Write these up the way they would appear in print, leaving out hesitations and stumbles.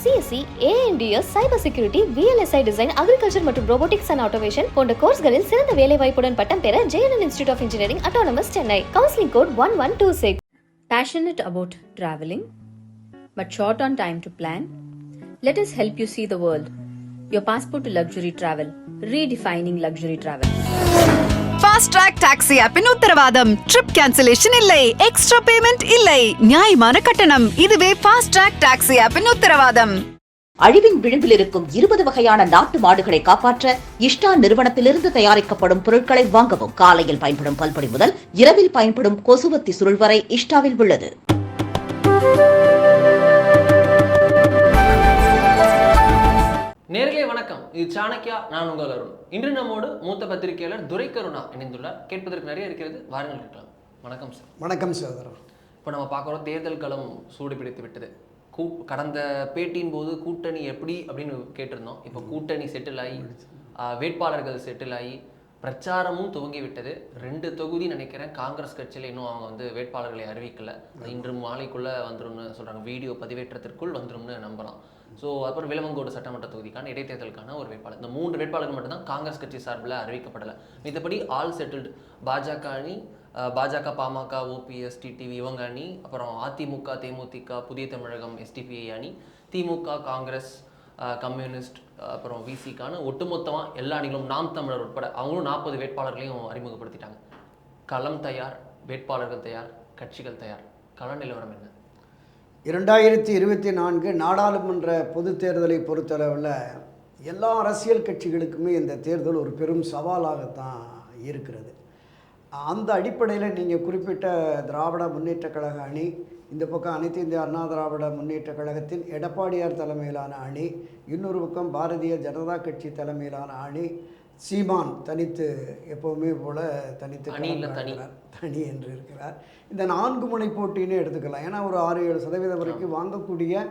CSC, A and DS, cyber security, VLSI design, agriculture மற்றும் robotics and automation போன்ற கோர்ஸ்களில் சிறந்த வேலைவாய்ப்புடன் பட்டம் பெற JNN Institute of Engineering, Autonomous, Chennai. Counseling code 1126. Passionate about traveling, but short on time to plan? Let us help you see the world. Your passport to luxury travel. Redefining luxury travel. Fast track taxi ஆப்பின் உத்தரவாதம். Trip cancellation இல்லை, extra payment இல்லை, நியாயமான கட்டணம். இதுவே fast track taxi ஆப்பின் உத்தரவாதம். அழிவின் விளிம்பில் இருக்கும் 20 வகையான நாட்டு மாடுகளை காப்பாற்ற இஷ்டா நிறுவனத்திலிருந்து தயாரிக்கப்படும் பொருட்களை வாங்கவும். காலையில் பயன்படும் பல்பொடி முதல் இரவில் பயன்படும் கொசுவத்தி சுருள் வரை இஷ்டாவில் உள்ளது. நேர்களே வணக்கம், இது சாணக்கியா, நான் உங்கள் அருண். இன்று நம்மோடு மூத்த பத்திரிகையாளர் துரை கருணா இணைந்துள்ளார். கேட்பதற்கு நிறைய இருக்கிறது, வாருங்கள் இருக்கலாம். வணக்கம் சார். வணக்கம் சகோதரர். இப்போ நம்ம பார்க்குறோம், தேர்தல் களம் சூடு பிடித்து விட்டது. கடந்த பேட்டியின் போது கூட்டணி எப்படி அப்படின்னு கேட்டிருந்தோம். இப்போ கூட்டணி செட்டில் ஆகி, வேட்பாளர்கள் செட்டில் ஆகி, பிரச்சாரமும் துவங்கி விட்டது. 2 தொகுதி நினைக்கிறேன் காங்கிரஸ் கட்சியில் இன்னும் அவங்க வேட்பாளர்களை அறிவிக்கல. இன்று மாலைக்குள்ளே வந்துரும்னு சொல்கிறாங்க. வீடியோ பதிவேற்றத்திற்குள் வந்துரும்னு நம்பலாம். ஸோ அப்புறம் விளவங்கோடு சட்டமன்ற தொகுதிக்கான இடைத்தேர்தலுக்கான ஒரு வேட்பாளர். இந்த 3 வேட்பாளர்கள் மட்டும்தான் காங்கிரஸ் கட்சி சார்பில் அறிவிக்கப்படலை. மற்றபடி ஆல் செட்டில்டு. பாஜக அணி, பாஜக, பாமக, OPS, TTV இவங்க அணி, அப்புறம் அதிமுக, தேமுதிக, புதிய தமிழகம், SDPI அணி, திமுக, காங்கிரஸ், கம்யூனிஸ்ட், அப்புறம் VCக்கான ஒட்டுமொத்தமாக எல்லா அணிகளும், நாம் தமிழர் உட்பட அவங்களும் 40 வேட்பாளர்களையும் அறிமுகப்படுத்திட்டாங்க. களம் தயார், வேட்பாளர்கள் தயார், கட்சிகள் தயார். கள நிலவரம் என்ன? 2024 நாடாளுமன்ற பொது தேர்தலை பொறுத்தளவில் எல்லா அரசியல் கட்சிகளுக்குமே இந்த தேர்தல் ஒரு பெரும் சவாலாகத்தான் இருக்கிறது. அந்த அடிப்படையில் நீங்கள் குறிப்பிட்ட திராவிட முன்னேற்றக் கழக அணி, இந்த பக்கம் அனைத்து இந்திய அண்ணா திராவிட முன்னேற்றக் கழகத்தின் எடப்பாடியார் தலைமையிலான அணி, இன்னொரு பக்கம் பாரதிய ஜனதா கட்சி தலைமையிலான அணி, சீமான் தனித்து எப்போவுமே போல் தனித்து தனி என்று இருக்கிறார். இந்த 4 முனை போட்டின்னு எடுத்துக்கலாம். ஏன்னா ஒரு 6-7% வரைக்கும் வாங்கக்கூடிய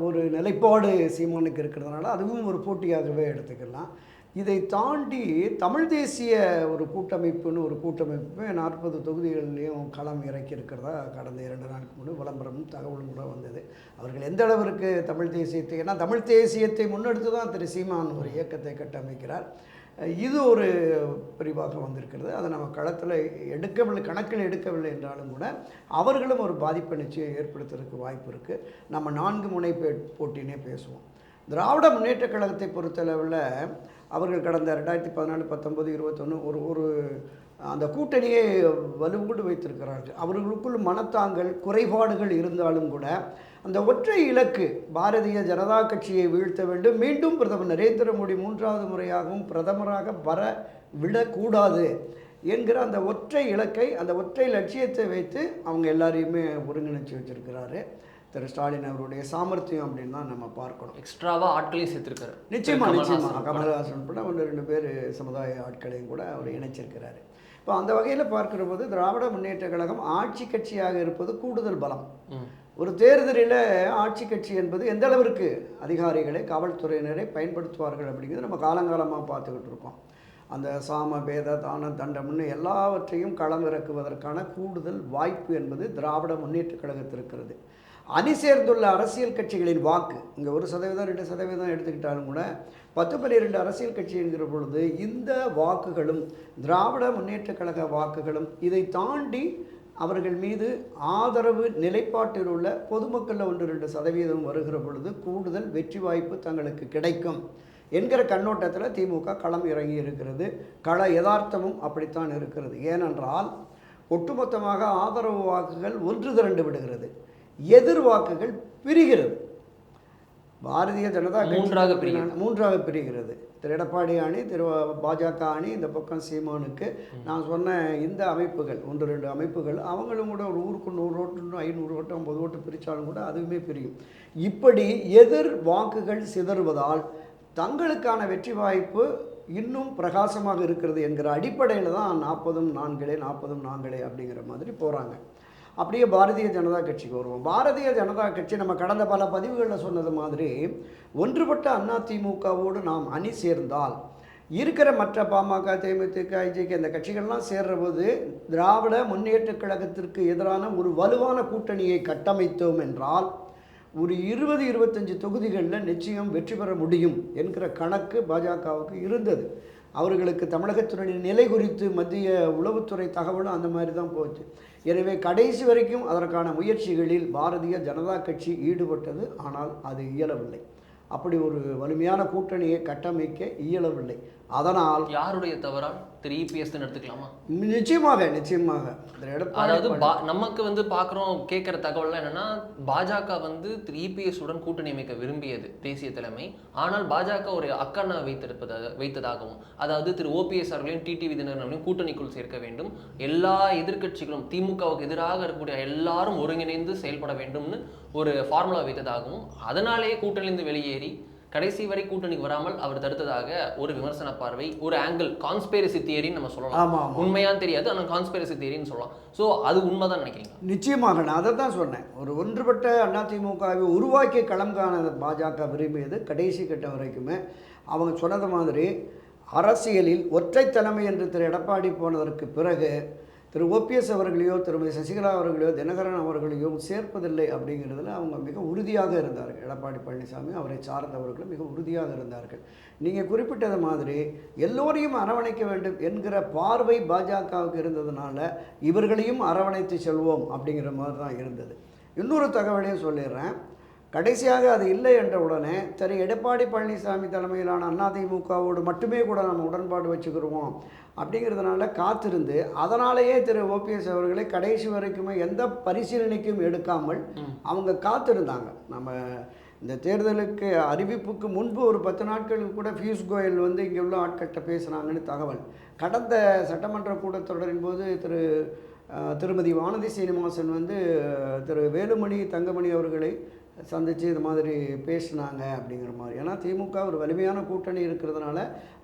ஒரு நிலைப்பாடு சீமானுக்கு இருக்கிறதுனால அதுவும் ஒரு போட்டியாகவே எடுத்துக்கலாம். இதை தாண்டி தமிழ் தேசிய ஒரு கூட்டமைப்புன்னு ஒரு கூட்டமைப்பு 40 தொகுதிகள்லேயும் களம் இறக்கி இருக்கிறதா கடந்த 2 நாளுக்கு முன்பு விளம்பரமும் தகவலும் கூட வந்தது. அவர்கள் எந்த அளவிற்கு தமிழ் தேசியத்தை, ஏன்னா தமிழ் தேசியத்தை முன்னெடுத்து தான் திரு சீமான் ஒரு இயக்கத்தை கட்டமைக்கிறார். இது ஒரு பிரிவாக வந்திருக்கிறது. அதை நம்ம களத்தில் கணக்கில் எடுக்கவில்லை என்றாலும் கூட அவர்களும் ஒரு பாதிப்பை நிச்சயம் ஏற்படுத்துறதுக்கு வாய்ப்பு இருக்குது. நம்ம 4 முனை போட்டினே பேசுவோம். திராவிட முன்னேற்றக் கழகத்தை பொறுத்தளவில் அவர்கள் கடந்த 2014, 19, 21 ஒரு அந்த கூட்டணியை வலுவூடு வைத்திருக்கிறார்கள். அவர்களுக்குள் மனத்தாங்கள் குறைபாடுகள் இருந்தாலும் கூட அந்த ஒற்றை இலக்கு, பாரதிய ஜனதா கட்சியை வீழ்த்த வேண்டும், மீண்டும் பிரதமர் நரேந்திர மோடி 3வது முறையாகவும் பிரதமராக வர விடக்கூடாது என்கிற அந்த ஒற்றை இலக்கை, அந்த ஒற்றை லட்சியத்தை வைத்து அவங்க எல்லாரையுமே ஒருங்கிணைச்சி வச்சிருக்கிறாரு திரு ஸ்டாலின். அவருடைய சாமர்த்தியம் அப்படின்னு தான் நம்ம பார்க்கணும். எக்ஸ்ட்ராவாக ஆட்களையும் சேர்த்துருக்காரு. நிச்சயமாக கமல்ஹாசன் உட்பட 1-2 பேர் சமுதாய ஆட்களையும் கூட அவர் இணைச்சிருக்கிறாரு. இப்போ அந்த வகையில் பார்க்கிற போது திராவிட முன்னேற்ற கழகம் ஆட்சி கட்சியாக இருப்பது கூடுதல் பலம். ஒரு தேர்தலில் ஆட்சி கட்சி என்பது எந்த அளவிற்கு அதிகாரிகளை, காவல்துறையினரை பயன்படுத்துவார்கள் அப்படிங்கிறது நம்ம காலங்காலமாக பார்த்துக்கிட்டு இருக்கோம். அந்த சாம பேத தான தண்டம்னு எல்லாவற்றையும் களம் இறக்குவதற்கான கூடுதல் வாய்ப்பு என்பது திராவிட முன்னேற்ற கழகத்தில் இருக்கிறது. அணி சேர்ந்துள்ள அரசியல் கட்சிகளின் வாக்கு இங்கே 1%, 2% எடுத்துக்கிட்டாலும் கூட 10-12 அரசியல் கட்சி என்கிற பொழுது இந்த வாக்குகளும் திராவிட முன்னேற்ற கழக வாக்குகளும், இதை தாண்டி அவர்கள் மீது ஆதரவு நிலைப்பாட்டில் உள்ள பொதுமக்களில் 1-2% வருகிற பொழுது கூடுதல் வெற்றி வாய்ப்பு தங்களுக்கு கிடைக்கும் என்கிற கண்ணோட்டத்தில் திமுக களம் இறங்கி இருக்கிறது. கள யதார்த்தமும் அப்படித்தான் இருக்கிறது. ஏனென்றால் ஒட்டுமொத்தமாக ஆதரவு வாக்குகள் ஒன்று திரண்டு விடுகிறது, எதிர் வாக்குகள் பிரிகிறது. பாரதிய ஜனதா கட்சி 3ஆக பிரிகிறது. திரு எடப்பாடி அணி, திரு பாஜக அணி, இந்த பக்கம் சீமானுக்கு. நான் சொன்ன இந்த அமைப்புகள் 1-2 அமைப்புகள் அவங்களும் கூட ஒரு ஊருக்கு 100 ஓட்டு, 500 ஓட்டு, 50 ஓட்டு பிரித்தாலும் கூட அதுவுமே பிரியும். இப்படி எதிர் வாக்குகள் சிதறுவதால் தங்களுக்கான வெற்றி வாய்ப்பு இன்னும் பிரகாசமாக இருக்கிறது என்கிற அடிப்படையில் தான் 40 நாங்களே அப்படிங்கிற மாதிரி போகிறாங்க. அப்படியே பாரதிய ஜனதா கட்சிக்கு வருவோம். பாரதிய ஜனதா கட்சி நம்ம கடந்த பல பதிவுகளில் சொன்னது மாதிரி ஒன்றுபட்ட அதிமுகவோடு நாம் அணி சேர்ந்தால் இருக்கிற மற்ற பாமக, தேமுதிக, IJK இந்த கட்சிகள்லாம் சேர்ற போது திராவிட முன்னேற்ற கழகத்திற்கு எதிரான ஒரு வலுவான கூட்டணியை கட்டமைத்தோம் என்றால் ஒரு 20-25 தொகுதிகளில் நிச்சயம் வெற்றி பெற முடியும் என்கிற கணக்கு பாஜகவுக்கு இருந்தது. அவர்களுக்கு தமிழகத்தினுடைய நிலை குறித்து மத்திய உளவுத்துறை தகவலும் அந்த மாதிரி தான் போச்சு. எனவே கடைசி வரைக்கும் அதற்கான முயற்சிகளில் பாரதிய ஜனதா கட்சி ஈடுபட்டது. ஆனால் அது இயலவில்லை. அப்படி ஒரு வலிமையான கூட்டணியை கட்டமைக்க இயலவில்லை. அதனால் யாருடைய தவறால் திரு இபிஎஸ் எடுத்துக்கலாமா? நிச்சயமாக அதாவது நமக்கு வந்து பார்க்குறோம், கேட்குற தகவல்லாம் என்னன்னா, பாஜக வந்து திரு இபிஎஸ் உடன் கூட்டணி அமைக்க விரும்பியது தேசிய தலைமை. ஆனால் பாஜக ஒரு அக்கண்ணா வைத்ததாகவும், அதாவது திரு ஓபிஎஸ் அவர்களையும் டிடிவி தினகரனையும் கூட்டணிக்குள் சேர்க்க வேண்டும், எல்லா எதிர்க்கட்சிகளும் திமுகவுக்கு எதிராக இருக்கக்கூடிய எல்லாரும் ஒருங்கிணைந்து செயல்பட வேண்டும்னு ஒரு ஃபார்முலா வைத்ததாகவும், அதனாலேயே கூட்டணியிலிருந்து வெளியேறி கடைசி வரை கூட்டணிக்கு வராமல் அவர் தடுத்ததாக ஒரு விமர்சன பார்வை, ஒரு ஆங்கிள், கான்ஸ்பிரசி தியரின்னு நம்ம சொல்லலாம். உண்மையான்னு தெரியாது, ஆனால் கான்ஸ்பிரசி தியரின்னு சொல்லலாம். ஸோ அது உண்மைதான் நினைக்கிறீங்க? நிச்சயமாக நான் அதை தான் சொன்னேன். ஒரு ஒன்றுபட்ட அதிமுகவை உருவாக்கி களம் காண பாஜக விரும்பியது கடைசி கட்ட வரைக்குமே. அவங்க சொன்னது மாதிரி அரசியலில் ஒற்றை தலைமை என்று திரு எடப்பாடி போனதற்கு பிறகு திரு ஓபிஎஸ் அவர்களையோ திருமதி சசிகலா அவர்களையோ தினகரன் அவர்களையோ சேர்ப்பதில்லை அப்படிங்கிறதுல அவங்க மிக உறுதியாக இருந்தார்கள். எடப்பாடி பழனிசாமி அவரை சார்ந்தவர்களும் மிக உறுதியாக இருந்தார்கள். நீங்கள் குறிப்பிட்டது மாதிரி எல்லோரையும் அரவணைக்க வேண்டும் என்கிற பார்வை பாஜகவுக்கு இருந்ததுனால இவர்களையும் அரவணைத்து செல்வோம் அப்படிங்கிற மாதிரி தான் இருந்தது. இன்னொரு தகவலையும் சொல்லிடுறேன். கடைசியாக அது இல்லை என்ற உடனே திரு எடப்பாடி பழனிசாமி தலைமையிலான அதிமுகவோடு மட்டுமே கூட நம்ம உடன்பாடு வச்சுக்கிடுவோம் அப்படிங்கிறதுனால காத்திருந்து, அதனாலேயே திரு ஓபிஎஸ் அவர்களை கடைசி வரைக்குமே எந்த பரிசீலனைக்கும் எடுக்காமல் அவங்க காத்திருந்தாங்க. நம்ம இந்த தேர்தலுக்கு அறிவிப்புக்கு முன்பு ஒரு 10 நாட்களுக்கு கூட பியூஷ் கோயல் வந்து இங்கே உள்ள ஆட்கள்கிட்ட பேசுனாங்கன்னு தகவல். கடந்த சட்டமன்ற கூட்டத்தொடரின் போது திருமதி வானதி சீனிவாசன் வந்து திரு வேலுமணி தங்கமணி அவர்களை சந்தித்து இது மாதிரி பேசினாங்க அப்படிங்கிற மாதிரி. ஏன்னா திமுக ஒரு வலிமையான கூட்டணி இருக்கிறதுனால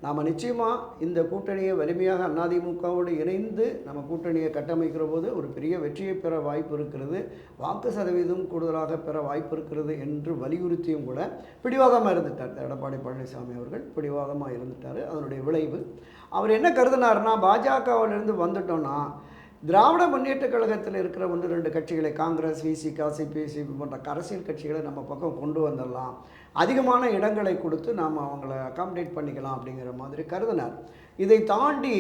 நாம் நிச்சயமாக இந்த கூட்டணியை வலிமையாக அதிமுகவோடு இணைந்து நம்ம கூட்டணியை கட்டமைக்கிற போது ஒரு பெரிய வெற்றியை பெற வாய்ப்பு இருக்கிறது, வாக்கு சதவீதம் கூடுதலாக பெற வாய்ப்பு இருக்கிறது என்று வலியுறுத்தியும் கூட பிடிவாதமாக இருந்துட்டார் எடப்பாடி பழனிசாமி அவர்கள். பிடிவாதமாக இருந்துட்டார். அதனுடைய விளைவு அவர் என்ன கருதினார்னா, பாஜகவிலிருந்து வந்துட்டோன்னா திராவிட முன்னேற்ற கழகத்தில் இருக்கிற 1-2 கட்சிகளை, காங்கிரஸ், விசிகா, சிபிஎஸ்சி போன்ற அரசியல் கட்சிகளை நம்ம பக்கம் கொண்டு வந்துடலாம், அதிகமான இடங்களை கொடுத்து நாம் அவங்கள அகாமடேட் பண்ணிக்கலாம் அப்படிங்கிற மாதிரி கருதினார். இதை தாண்டி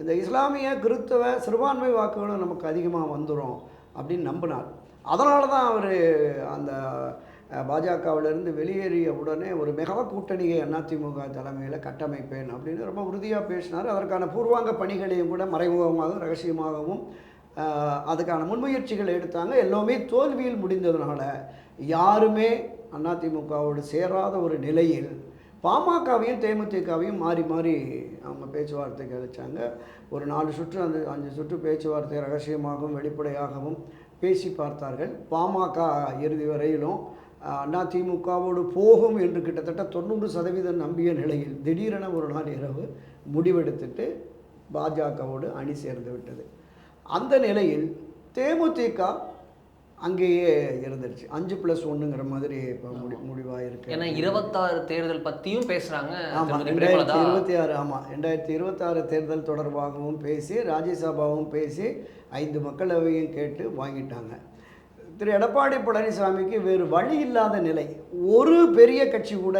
இந்த இஸ்லாமிய கிறிஸ்தவ சிறுபான்மை வாக்குகளும் நமக்கு அதிகமாக வந்துடும் அப்படின்னு நம்பினார். அதனால தான் அவர் அந்த பாஜகவிலிருந்து வெளியேறிய உடனே ஒரு மெகா கூட்டணியை அதிமுக தலைமையில் கட்டமைப்பேன் அப்படின்னு ரொம்ப உறுதியாக பேசினார். அதற்கான பூர்வாங்க பணிகளையும் கூட மறைமுகமாகவும் ரகசியமாகவும் அதுக்கான முன்முயற்சிகள் எடுத்தாங்க. எல்லாமே தோல்வியில் முடிந்ததுனால யாருமே அதிமுகவோடு சேராத ஒரு நிலையில் பாமகவையும் தேமுதிகவையும் மாறி மாறி அவங்க பேச்சுவார்த்தைக்கு அழைச்சாங்க. ஒரு 4 சுற்று 5 சுற்று பேச்சுவார்த்தை ரகசியமாகவும் வெளிப்படையாகவும் பேசி பார்த்தார்கள். பாமக இறுதி வரையிலும் அதிமுகவோடு போகும் என்று கிட்டத்தட்ட 90% நம்பிய நிலையில் திடீரென ஒரு நாள் இரவு முடிவெடுத்துட்டு பாஜகவோடு அணி சேர்ந்து விட்டது. அந்த நிலையில் தேமுதிக அங்கேயே இருந்துருச்சு. 5+1ங்கிற மாதிரி இப்போ முடிவாக இருக்கு. ஏன்னா 26 தேர்தல் பற்றியும் பேசுகிறாங்க. ஆமாம், 2026 ஆமாம் 2026 தேர்தல் தொடர்பாகவும் பேசி, ராஜ்யசபாவும் பேசி, 5 மக்களவையும் கேட்டு வாங்கிட்டாங்க. திரு எடப்பாடி பழனிசாமிக்கு வேறு வழி இல்லாத நிலை. ஒரு பெரிய கட்சி கூட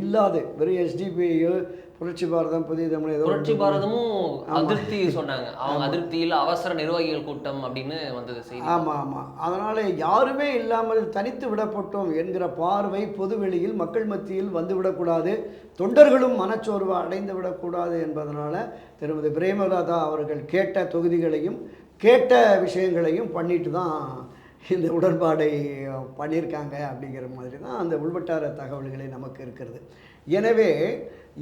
இல்லாது, வெறும் எஸ்டிபிஐயோ புரட்சி பாரதம் புதிய தமிழ் புரட்சி பாரதமும் அதிருப்தி சொன்னாங்க. அவங்க அதிருப்தியில் அவசர நிர்வாகிகள் கூட்டம் அப்படின்னு வந்தது செய்தி. ஆமாம். அதனால் யாருமே இல்லாமல் தனித்து விடப்பட்டோம் என்கிற பார்வை பொதுவெளியில் மக்கள் மத்தியில் வந்துவிடக்கூடாது, தொண்டர்களும் மனச்சோர்வு அடைந்து விடக்கூடாது என்பதனால திருமதி பிரேமலதா அவர்கள் கேட்ட தொகுதிகளையும் கேட்ட விஷயங்களையும் பண்ணிட்டு தான் இந்த உடன்பாடை பண்ணியிருக்காங்க அப்படிங்கிற மாதிரி தான் அந்த உள்வட்டார தகவல்களே நமக்கு இருக்கிறது. எனவே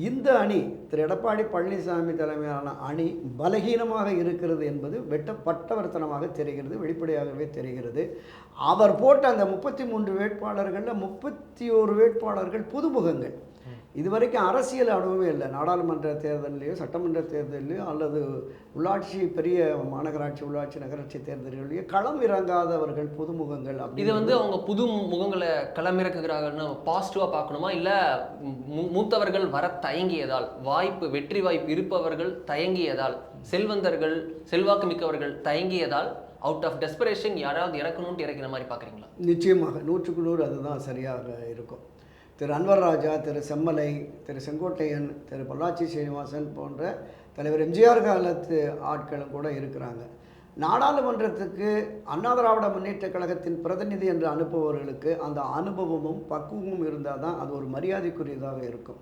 இந்த அணி திரு எடப்பாடி பழனிசாமி தலைமையிலான அணி பலகீனமாக இருக்கிறது என்பது பட்டவர்த்தனமாக தெரிகிறது, வெளிப்படையாகவே தெரிகிறது. அவர் போட்ட அந்த 33 வேட்பாளர்களில் 31 வேட்பாளர்கள் புதுமுகங்கள். இதுவரைக்கும் அரசியல் அனுபவமே இல்லை. நாடாளுமன்ற தேர்தலையோ சட்டமன்ற தேர்தலையோ அல்லது உள்ளாட்சி பெரிய மாநகராட்சி உள்ளாட்சி நகராட்சி தேர்தல்களையோ களம் இறங்காதவர்கள் புதுமுகங்கள். இது வந்து அவங்க புது முகங்களை களமிறக்குகிறார்கள்னு பாசிட்டிவாக பார்க்கணுமா, இல்லை மூத்தவர்கள் வர தயங்கியதால், வெற்றி வாய்ப்பு இருப்பவர்கள் தயங்கியதால், செல்வந்தர்கள் செல்வாக்கு மிக்கவர்கள் தயங்கியதால் அவுட் ஆஃப் டெஸ்பரேஷன் யாராவது இறக்கணும்ட்டு இறக்கிற மாதிரி பார்க்குறீங்களா? நிச்சயமாக 100க்கு 100 அதுதான் சரியாக இருக்கும். திரு அன்வர் ராஜா, திரு செம்மலை, திரு செங்கோட்டையன், திரு பொள்ளாச்சி சீனிவாசன் போன்ற தலைவர் எம்ஜிஆர் காலத்து ஆட்களும் கூட இருக்கிறாங்க. நாடாளுமன்றத்துக்கு அண்ணா திராவிட முன்னேற்ற கழகத்தின் பிரதிநிதி என்று அனுப்புபவர்களுக்கு அந்த அனுபவமும் பக்குவமும் இருந்தால் தான் அது ஒரு மரியாதைக்குரியதாக இருக்கும்.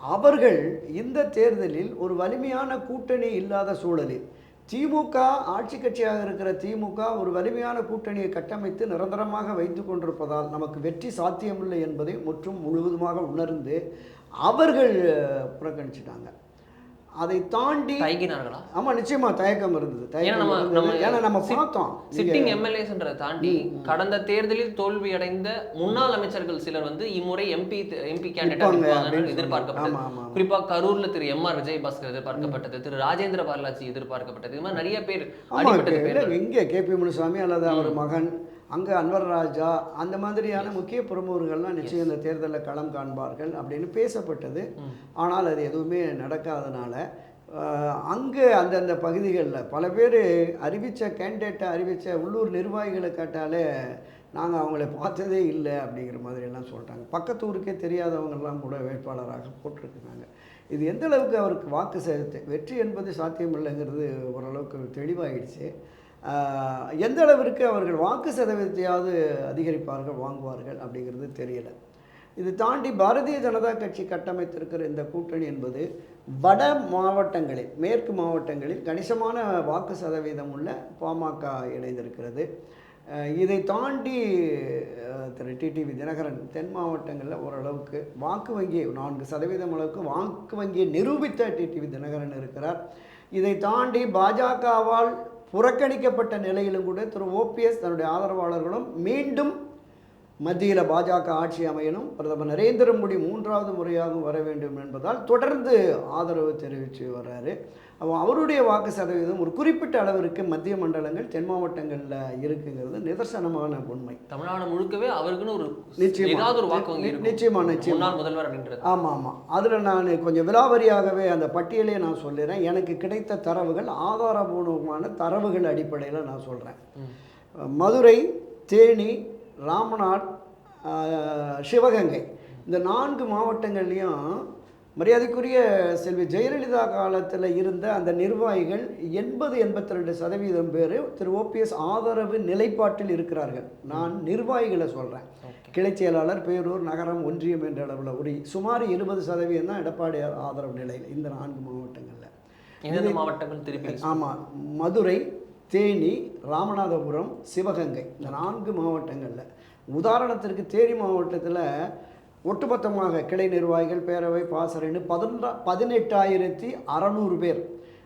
அவர்கள் இந்த தேர்தலில் ஒரு வலிமையான கூட்டணி இல்லாத சூழலில் திமுக ஆட்சி கட்சியாக இருக்கிற திமுக ஒரு வலிமையான கூட்டணியை கட்டமைத்து நிரந்தரமாக வைத்து கொண்டிருப்பதால் நமக்கு வெற்றி சாத்தியமில்லை என்பதை முற்றும் முழுவதுமாக உணர்ந்து அவர்கள் புறக்கணிச்சிட்டாங்க. அதை தாண்டி தயங்கினார்களா? ஆமாம், நிச்சயமா தயக்கம் இருந்தது. ஏன்னா நம்ம பார்த்தோம் சிட்டிங் எம்எல்ஏஸ்ன்றதை தாண்டி கடந்த தேர்தலில் தோல்வி அடைந்த முன்னாள் அமைச்சர்கள் சிலர் வந்து இம்முறை எம்பி கேண்டிடேட் எதிர்பார்க்கப்பட்டது. குறிப்பா கரூர்ல திரு எம்.ஆர். விஜயபாஸ்கர் எதிர்பார்க்கப்பட்டது, திரு ராஜேந்திர பாலாஜி எதிர்பார்க்கப்பட்டது. இது மாதிரி நிறைய பேர் இங்கே கே.பி. முனுசாமி அல்லது அவர் மகன், அங்கே அன்வர் ராஜா, அந்த மாதிரியான முக்கிய பிரமுகர்கள்லாம் நிச்சயம் இந்த தேர்தலில் களம் காண்பார்கள் அப்படின்னு பேசப்பட்டது. ஆனால் அது எதுவுமே நடக்காதனால அங்கே அந்தந்த பகுதிகளில் பல பேர் கேண்டிடேட்டை அறிவித்த உள்ளூர் நிர்வாகிகளை கேட்டாலே நாங்கள் அவங்கள பார்த்ததே இல்லை அப்படிங்கிற மாதிரியெல்லாம் சொல்லிட்டாங்க. பக்கத்து ஊருக்கே தெரியாதவங்கெல்லாம் கூட வேட்பாளராக போட்டிருக்கிறாங்க. இது எந்த அளவுக்கு அவருக்கு வாக்கு செலுத்து வெற்றி என்பது சாத்தியமில்லைங்கிறது ஓரளவுக்கு தெளிவாகிடுச்சு. எந்த அளவிற்கு அவர்கள் வாக்கு சதவீதத்தையாவது அதிகரிப்பார்கள், வாங்குவார்கள் அப்படிங்கிறது தெரியலை. இது தாண்டி பாரதிய ஜனதா கட்சி கட்டமைத்திருக்கிற இந்த கூட்டணி என்பது வட மாவட்டங்களில், மேற்கு மாவட்டங்களில் கணிசமான வாக்கு சதவீதம் உள்ள பாமக இணைந்திருக்கிறது. இதை தாண்டி திரு டிடிவி தினகரன் தென் மாவட்டங்களில் ஓரளவுக்கு வாக்கு வங்கியை 4% அளவுக்கு வாக்கு வங்கியை நிரூபித்த டிடிவி தினகரன் இருக்கிறார். இதை தாண்டி பாஜகவால் புறக்கணிக்கப்பட்ட நிலையிலும் கூட திரு ஓபிஎஸ் தன்னுடைய ஆதரவாளர்களும் மீண்டும் மத்தியில் பாஜக ஆட்சி அமையணும், பிரதமர் நரேந்திர மோடி 3வது முறையாகவும் வர வேண்டும் என்பதால் தொடர்ந்து ஆதரவு தெரிவித்து வர்றாரு. அவருடைய வாக்கு சதவீதம் ஒரு குறிப்பிட்ட அளவிற்கு மத்திய மண்டலங்கள் தென் மாவட்டங்களில் இருக்குங்கிறது நிதர்சனமான உண்மை. தமிழ்நாடு முழுக்கவே அவருக்குன்னு ஒரு நிச்சயமா முதல்வர் அப்படின்றது. ஆமாம். அதில் நான் கொஞ்சம் விலாவரியாகவே அந்த பட்டியலே நான் சொல்லிடுறேன். எனக்கு கிடைத்த தரவுகள் ஆதாரபூர்வமான தரவுகள் அடிப்படையில் நான் சொல்கிறேன். மதுரை, தேனி, ராமநாட், சிவகங்கை இந்த 4 மாவட்டங்கள்லேயும் மரியாதைக்குரிய செல்வி ஜெயலலிதா காலத்தில் இருந்த அந்த நிர்வாகிகள் 82% பேர் திரு ஓபிஎஸ் ஆதரவு நிலைப்பாட்டில் இருக்கிறார்கள். நான் நிர்வாகிகளை சொல்கிறேன். கிளை செயலாளர், பேரூர், நகரம், ஒன்றியம் என்ற அளவில் ஒரு சுமார் 20% தான் எடப்பாடி ஆதரவு நிலையில் இந்த 4 மாவட்டங்களில். மாவட்டங்கள் திருப்பி ஆமாம், மதுரை, தேனி, ராமநாதபுரம், சிவகங்கை இந்த 4 மாவட்டங்களில். உதாரணத்திற்கு தேனி மாவட்டத்தில் ஒட்டுமொத்தமாக கிளை நிர்வாகிகள், பேரவை, பாசறைன்னு 18,600 பேர்.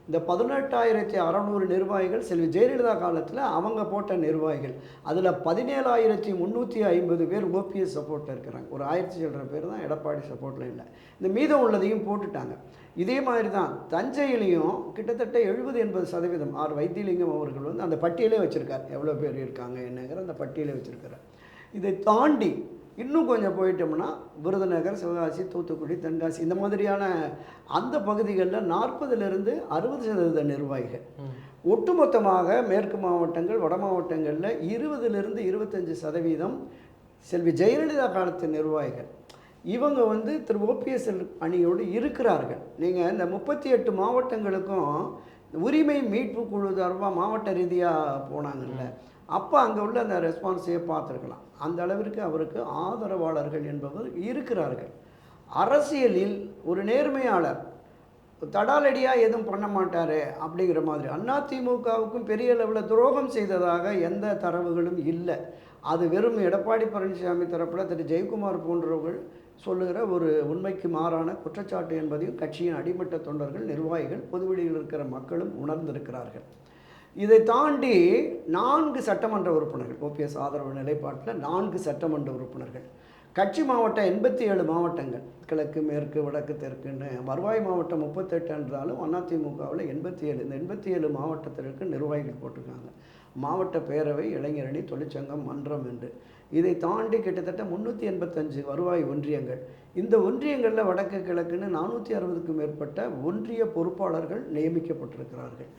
இந்த 18,600 நிர்வாகிகள் செல்வி ஜெயலலிதா காலத்தில் அவங்க போட்ட நிர்வாகிகள். அதில் 17,350 பேர் ஓபிஎஸ் சப்போர்ட்டில் இருக்கிறாங்க. ஒரு 1000 பேர் தான் எடப்பாடி சப்போர்ட்டில் இல்லை. இந்த மீதம் உள்ளதையும் போட்டுட்டாங்க. இதே மாதிரி தான் தஞ்சையிலையும் கிட்டத்தட்ட 70-80% ஆர் வைத்தியலிங்கம் அவர்கள் வந்து அந்த பட்டியலே வச்சுருக்கார். எவ்வளோ பேர் இருக்காங்க என்னங்கிற அந்த பட்டியலே வச்சுருக்கிறார். இதை தாண்டி இன்னும் கொஞ்சம் போயிட்டோம்னா விருதுநகர், சிவகாசி, தூத்துக்குடி, தென்காசி இந்த மாதிரியான அந்த பகுதிகளில் 40% 60% நிர்வாகிகள். ஒட்டுமொத்தமாக மேற்கு மாவட்டங்கள், வட மாவட்டங்களில் 20-25% செல்வி ஜெயலலிதா காலத்து நிர்வாகிகள். இவங்க வந்து திரு ஓபிஎஸ் அணியோடு இருக்கிறார்கள். நீங்கள் இந்த 38 மாவட்டங்களுக்கும் உரிமை மீட்பு குழு சார்பாக மாவட்ட ரீதியாக போனாங்கல்ல, அப்போ அங்கே உள்ள அந்த ரெஸ்பான்ஸையே பார்த்துருக்கலாம். அந்த அளவிற்கு அவருக்கு ஆதரவாளர்கள் என்பவர் இருக்கிறார்கள். அரசியலில் ஒரு நேர்மையாளர் தடாலடியாக எதுவும் பண்ண மாட்டார் அப்படிங்கிற மாதிரி அதிமுகவுக்கும் பெரிய அளவில் துரோகம் செய்ததாக எந்த தரவுகளும் இல்லை. அது வெறும் எடப்பாடி பழனிசாமி தரப்பில் திரு ஜெயக்குமார் போன்றவர்கள் சொல்லுகிற ஒரு உண்மைக்கு மாறான குற்றச்சாட்டு என்பதையும் கட்சியின் அடிமட்ட தொண்டர்கள், நிர்வாகிகள், பொதுவெளியில் இருக்கிற மக்களும் உணர்ந்திருக்கிறார்கள். இதை தாண்டி 4 சட்டமன்ற உறுப்பினர்கள், ஓபிஎஸ் ஆதரவு நிலைப்பாட்டில் 4 சட்டமன்ற உறுப்பினர்கள். கட்சி மாவட்டம் 87 மாவட்டங்கள், கிழக்கு, மேற்கு, வடக்கு, தெற்குன்னு. வருவாய் மாவட்டம் 38 என்றாலும் அதிமுகவில் 87. இந்த 87 மாவட்டத்திற்கு நிர்வாகிகள் போட்டிருக்காங்க. மாவட்ட பேரவை, இளைஞரணி, தொழிற்சங்கம், மன்றம் என்று இதை தாண்டி கிட்டத்தட்ட 385 வருவாய் ஒன்றியங்கள். இந்த ஒன்றியங்களில் வடக்கு கிழக்குன்னு 460க்கும் மேற்பட்ட ஒன்றிய பொறுப்பாளர்கள் நியமிக்கப்பட்டிருக்கிறார்கள்.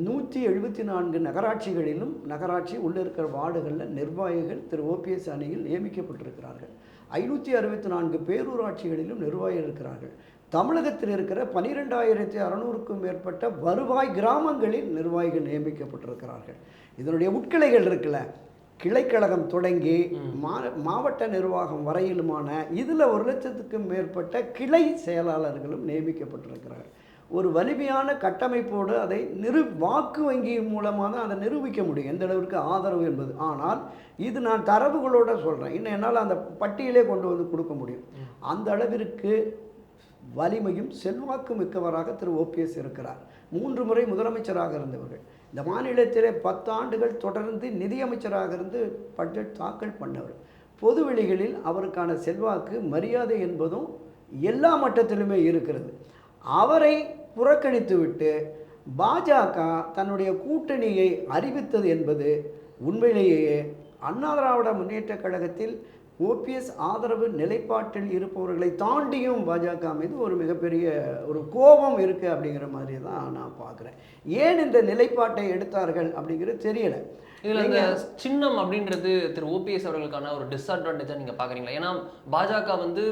174 நகராட்சிகளிலும் நகராட்சி உள்ள இருக்கிற வார்டுகளில் நிர்வாகிகள் திரு ஓபிஎஸ் அணியில் நியமிக்கப்பட்டிருக்கிறார்கள். 564 பேரூராட்சிகளிலும் நிர்வாகிகள் இருக்கிறார்கள். தமிழகத்தில் இருக்கிற 12,600க்கும் மேற்பட்ட வருவாய் கிராமங்களில் நிர்வாகிகள் நியமிக்கப்பட்டிருக்கிறார்கள். இதனுடைய உட்கிளைகள் இருக்குல்ல, கிளைக்கழகம் தொடங்கி மாவட்ட நிர்வாகம் வரையிலுமான இதில் 1,00,000க்கும் மேற்பட்ட கிளை செயலாளர்களும் நியமிக்கப்பட்டிருக்கிறார்கள். ஒரு வலிமையான கட்டமைப்போடு அதை வாக்கு வங்கி மூலமாக தான் அதை நிரூபிக்க முடியும் எந்த அளவிற்கு ஆதரவு என்பது. ஆனால் இது நான் தரவுகளோடு சொல்கிறேன், இன்னும் என்னால் அந்த பட்டியலே கொண்டு வந்து கொடுக்க முடியும். அந்த அளவிற்கு வலிமையும் செல்வாக்கு மிக்கவராக திரு ஓபிஎஸ் இருக்கிறார். 3 முறை முதலமைச்சராக இருந்தவர்கள். இந்த மாநிலத்திலே 10 ஆண்டுகள் தொடர்ந்து நிதியமைச்சராக இருந்து பட்ஜெட் தாக்கல் பண்ணவர். பொதுவெளிகளில் அவருக்கான செல்வாக்கு மரியாதை என்பதும் எல்லா மட்டத்திலுமே இருக்கிறது. அவரை புறக்கணித்துவிட்டு பாஜக தன்னுடைய கூட்டணியை அறிவித்தது என்பது உண்மையிலேயே அண்ணா திராவிட முன்னேற்ற கழகத்தில் ஓபிஎஸ் ஆதரவு நிலைப்பாட்டில் இருப்பவர்களை தாண்டியும் பாஜக மீது ஒரு மிகப்பெரிய ஒரு கோபம் இருக்குது அப்படிங்கிற மாதிரி தான் நான் பார்க்குறேன். ஏன் இந்த நிலைப்பாட்டை எடுத்தார்கள் அப்படிங்கிறது தெரியலை. இதில் இந்த சின்னம் அப்படின்றது திரு ஓபிஎஸ் அவர்களுக்கான ஒரு டிஸ்அட்வான்டேஜாக நீங்கள் பார்க்குறீங்களா? ஏன்னா பாஜக வந்து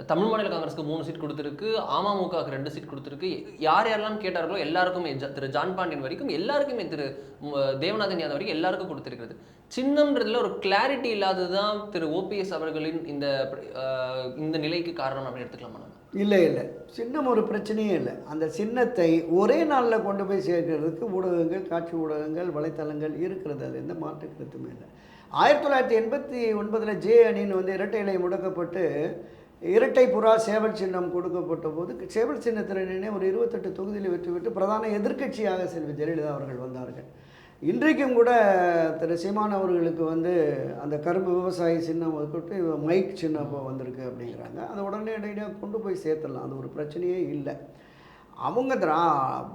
தமிழ் மாநில காங்கிரஸுக்கு 3 சீட் கொடுத்துருக்கு, அமமுகவுக்கு 2 சீட் கொடுத்துருக்கு. யாரெல்லாம் கேட்டார்களோ எல்லாருக்குமே, திரு ஜான் பாண்டியன் வரைக்கும் எல்லாருக்குமே, திரு தேவநாதன் யாதவ் வரைக்கும் எல்லாருக்கும் கொடுத்துருக்கிறது. சின்னம்ன்றதுல ஒரு கிளாரிட்டி இல்லாததுதான் திரு ஓபிஎஸ் அவர்களின் இந்த நிலைக்கு காரணம் அப்படின்னு எடுத்துக்கலாமா? இல்லை, சின்னம் ஒரு பிரச்சனையே இல்லை. அந்த சின்னத்தை ஒரே நாளில் கொண்டு போய் சேர்க்கிறதுக்கு ஊடகங்கள், காட்சி ஊடகங்கள், வலைத்தளங்கள் இருக்கிறது. அது எந்த மாற்று கருத்துமே இல்லை. 1989 ஜே அணின்னு வந்து இரட்டை இலை முடக்கப்பட்டு இரட்டை புறா சேவல் சின்னம் கொடுக்கப்பட்ட போது சேவல் சின்னத்தில் நின்று ஒரு 28 தொகுதியில் வெற்றிவிட்டு பிரதான எதிர்க்கட்சியாக செல்வி ஜெயலலிதா அவர்கள் வந்தார்கள். இன்றைக்கும் கூட திரு சீமான் அவர்களுக்கு வந்து அந்த கரும்பு விவசாயி சின்னம் கொண்டு மைக் சின்னம் இப்போ வந்திருக்கு அப்படிங்கிறாங்க. அதை உடனே இடையிடையாக கொண்டு போய் சேர்த்துடலாம், அது ஒரு பிரச்சனையே இல்லை. அவங்க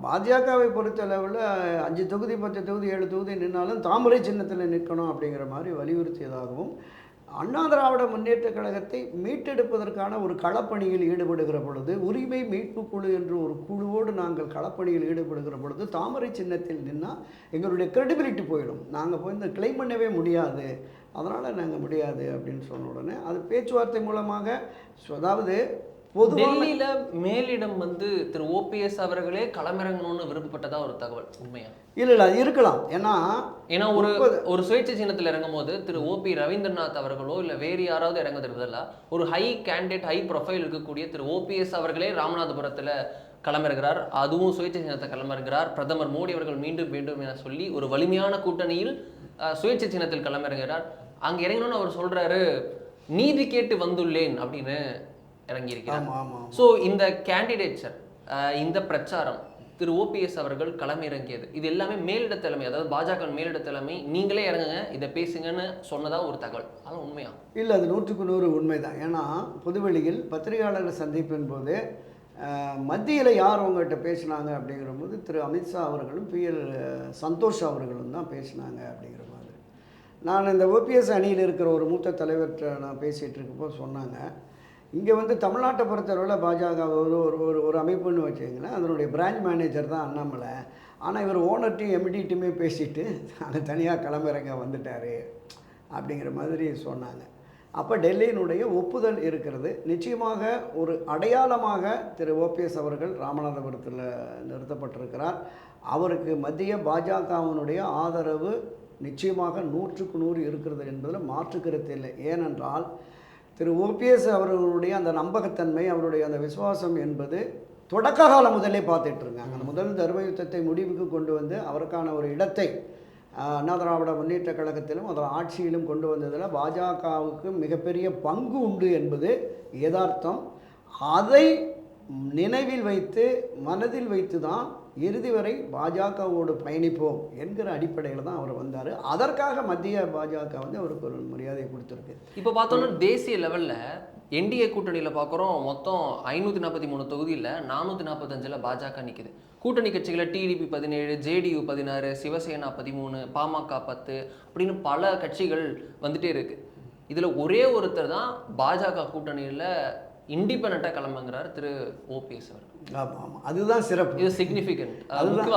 பாஜகவை பொறுத்தளவில் 5 தொகுதி 10 தொகுதி 7 தொகுதி நின்னாலும் தாமரை சின்னத்தில் நிற்கணும் அப்படிங்கிற மாதிரி வலியுறுத்தியதாகவும், அண்ணா திராவிட முன்னேற்ற கழகத்தை மீட்டெடுப்பதற்கான ஒரு களப்பணியில் ஈடுபடுகிற பொழுது, உரிமை மீட்பு குழு என்று ஒரு குழுவோடு நாங்கள் களப்பணியில் ஈடுபடுகிற பொழுது தாமரை சின்னத்தில் நின்னால் எங்களுடைய கிரெடிபிலிட்டி போயிடும், நாங்கள் போய் இந்த கிளைம் பண்ணவே முடியாது, அதனால் நாங்கள் முடியாது அப்படின்னு சொன்ன உடனே அது பேச்சுவார்த்தை மூலமாக, அதாவது டெல்லியில மேலிடம் வந்து திரு ஓபிஎஸ் அவர்களே களமிறங்கணும்னு விருப்பப்பட்டதா ஒரு தகவல் உண்மையா? இல்லை, அது இருக்கலாம். ஏன்னா ஒரு சுயேட்சை சின்னத்தில் இறங்கும் போது திரு ஓபி ரவீந்திரநாத் அவர்களோ இல்லை வேறு யாராவது இறங்குறது பதிலாக ஒரு ஹை கேண்டிடேட், ஹை ப்ரொஃபைல் இருக்கக்கூடிய திரு ஓபிஎஸ் அவர்களே ராமநாதபுரத்தில் களமிறங்குகிறார், அதுவும் சுயேட்சை சின்னத்தை களமிறங்குகிறார். பிரதமர் மோடி அவர்கள் மீண்டும் வேண்டும் என சொல்லி ஒரு வலிமையான கூட்டணியில் சுயேட்சை சின்னத்தில் களமிறங்குகிறார். அங்கே இறங்கணும்னு அவர் சொல்றாரு, நீதி கேட்டு வந்துள்ளேன் அப்படின்னு இறங்கியிருக்கிறார். ஸோ இந்த கேண்டிடேட்ஸர், இந்த பிரச்சாரம், திரு ஓபிஎஸ் அவர்கள் களமிறங்கியது, இது எல்லாமே மேலிட தலைமை, அதாவது பாஜக மேலிட தலைமை நீங்களே இறங்குங்க, இதை பேசுங்கன்னு சொன்னதா ஒரு தகவல். அதெல்லாம் உண்மையா? இல்லை, அது 100க்கு 100 உண்மைதான். ஏன்னா பொதுவெளியில் பத்திரிகையாளர்கள் சந்திப்பின் போது மத்தியில் யார் அவங்ககிட்ட பேசினாங்க அப்படிங்கிற போது திரு அமித்ஷா அவர்களும் PL சந்தோஷ் அவர்களும் தான் பேசினாங்க அப்படிங்கிற மாதிரி. நான் இந்த ஓபிஎஸ் அணியில் இருக்கிற ஒரு மூத்த தலைவர்கிட்ட நான் பேசிகிட்டு இருக்கப்போ சொன்னாங்க, இங்கே வந்து தமிழ்நாட்டை பொறுத்தளவில் பாஜக ஒரு அமைப்புன்னு வச்சுக்கிங்களேன், அதனுடைய பிரான்ச் மேனேஜர் தான் அண்ணாமலை, ஆனால் இவர் ஓனர்ட்டையும் எம்டிட்டுமே பேசிட்டு அங்கே தனியாக கிளம்புறங்க வந்துட்டார் அப்படிங்கிற மாதிரி சொன்னாங்க. அப்போ டெல்லியினுடைய ஒப்புதல் இருக்கிறது. நிச்சயமாக ஒரு அடையாளமாக திரு ஓபிஎஸ் அவர்கள் ராமநாதபுரத்தில் நிறுத்தப்பட்டிருக்கிறார். அவருக்கு மத்திய பாஜகவினுடைய ஆதரவு நிச்சயமாக 100க்கு 100 இருக்கிறது என்பதில் மாற்றுக்கருத்து இல்லை. ஏனென்றால் திரு ஓபிஎஸ் அவர்களுடைய அந்த நம்பகத்தன்மை, அவருடைய அந்த விசுவாசம் என்பது தொடக்க காலம் முதலே பார்த்துட்டு இருக்காங்க. அந்த முதல் தர்ம யுத்தத்தை முடிவுக்கு கொண்டு வந்து அவருக்கான ஒரு இடத்தை அண்ணா திராவிட முன்னேற்ற கழகத்திலும் அதில் ஆட்சியிலும் கொண்டு வந்ததில் பாஜகவுக்கு மிகப்பெரிய பங்கு உண்டு என்பது யதார்த்தம். அதை நினைவில் வைத்து மனதில் வைத்து தான் இறுதி வரை பாஜகவோடு பயணிப்போம் என்கிற அடிப்படையில் தான் அவர் வந்தார். அதற்காக மத்திய பாஜக வந்து அவருக்கு ஒரு மரியாதை கொடுத்துருக்கு. இப்போ பார்த்தோன்னா தேசிய லெவலில் என்டிஏ கூட்டணியில் பார்க்குறோம், மொத்தம் 543 தொகுதியில் 445 பாஜக நிற்குது. கூட்டணி கட்சிகளில் டிடிபி 17, JDU 16, சிவசேனா 13, பாமக 10 அப்படின்னு பல கட்சிகள் வந்துட்டே இருக்குது. இதில் ஒரே ஒருத்தர் தான் பாஜக கூட்டணியில் இண்டிபெண்ட்டாக கிளம்புங்கிறார் திரு ஓபிஎஸ் அவர். ஆமாம், அதுதான் சிறப்பு. இது சிக்னிஃபிகண்ட்,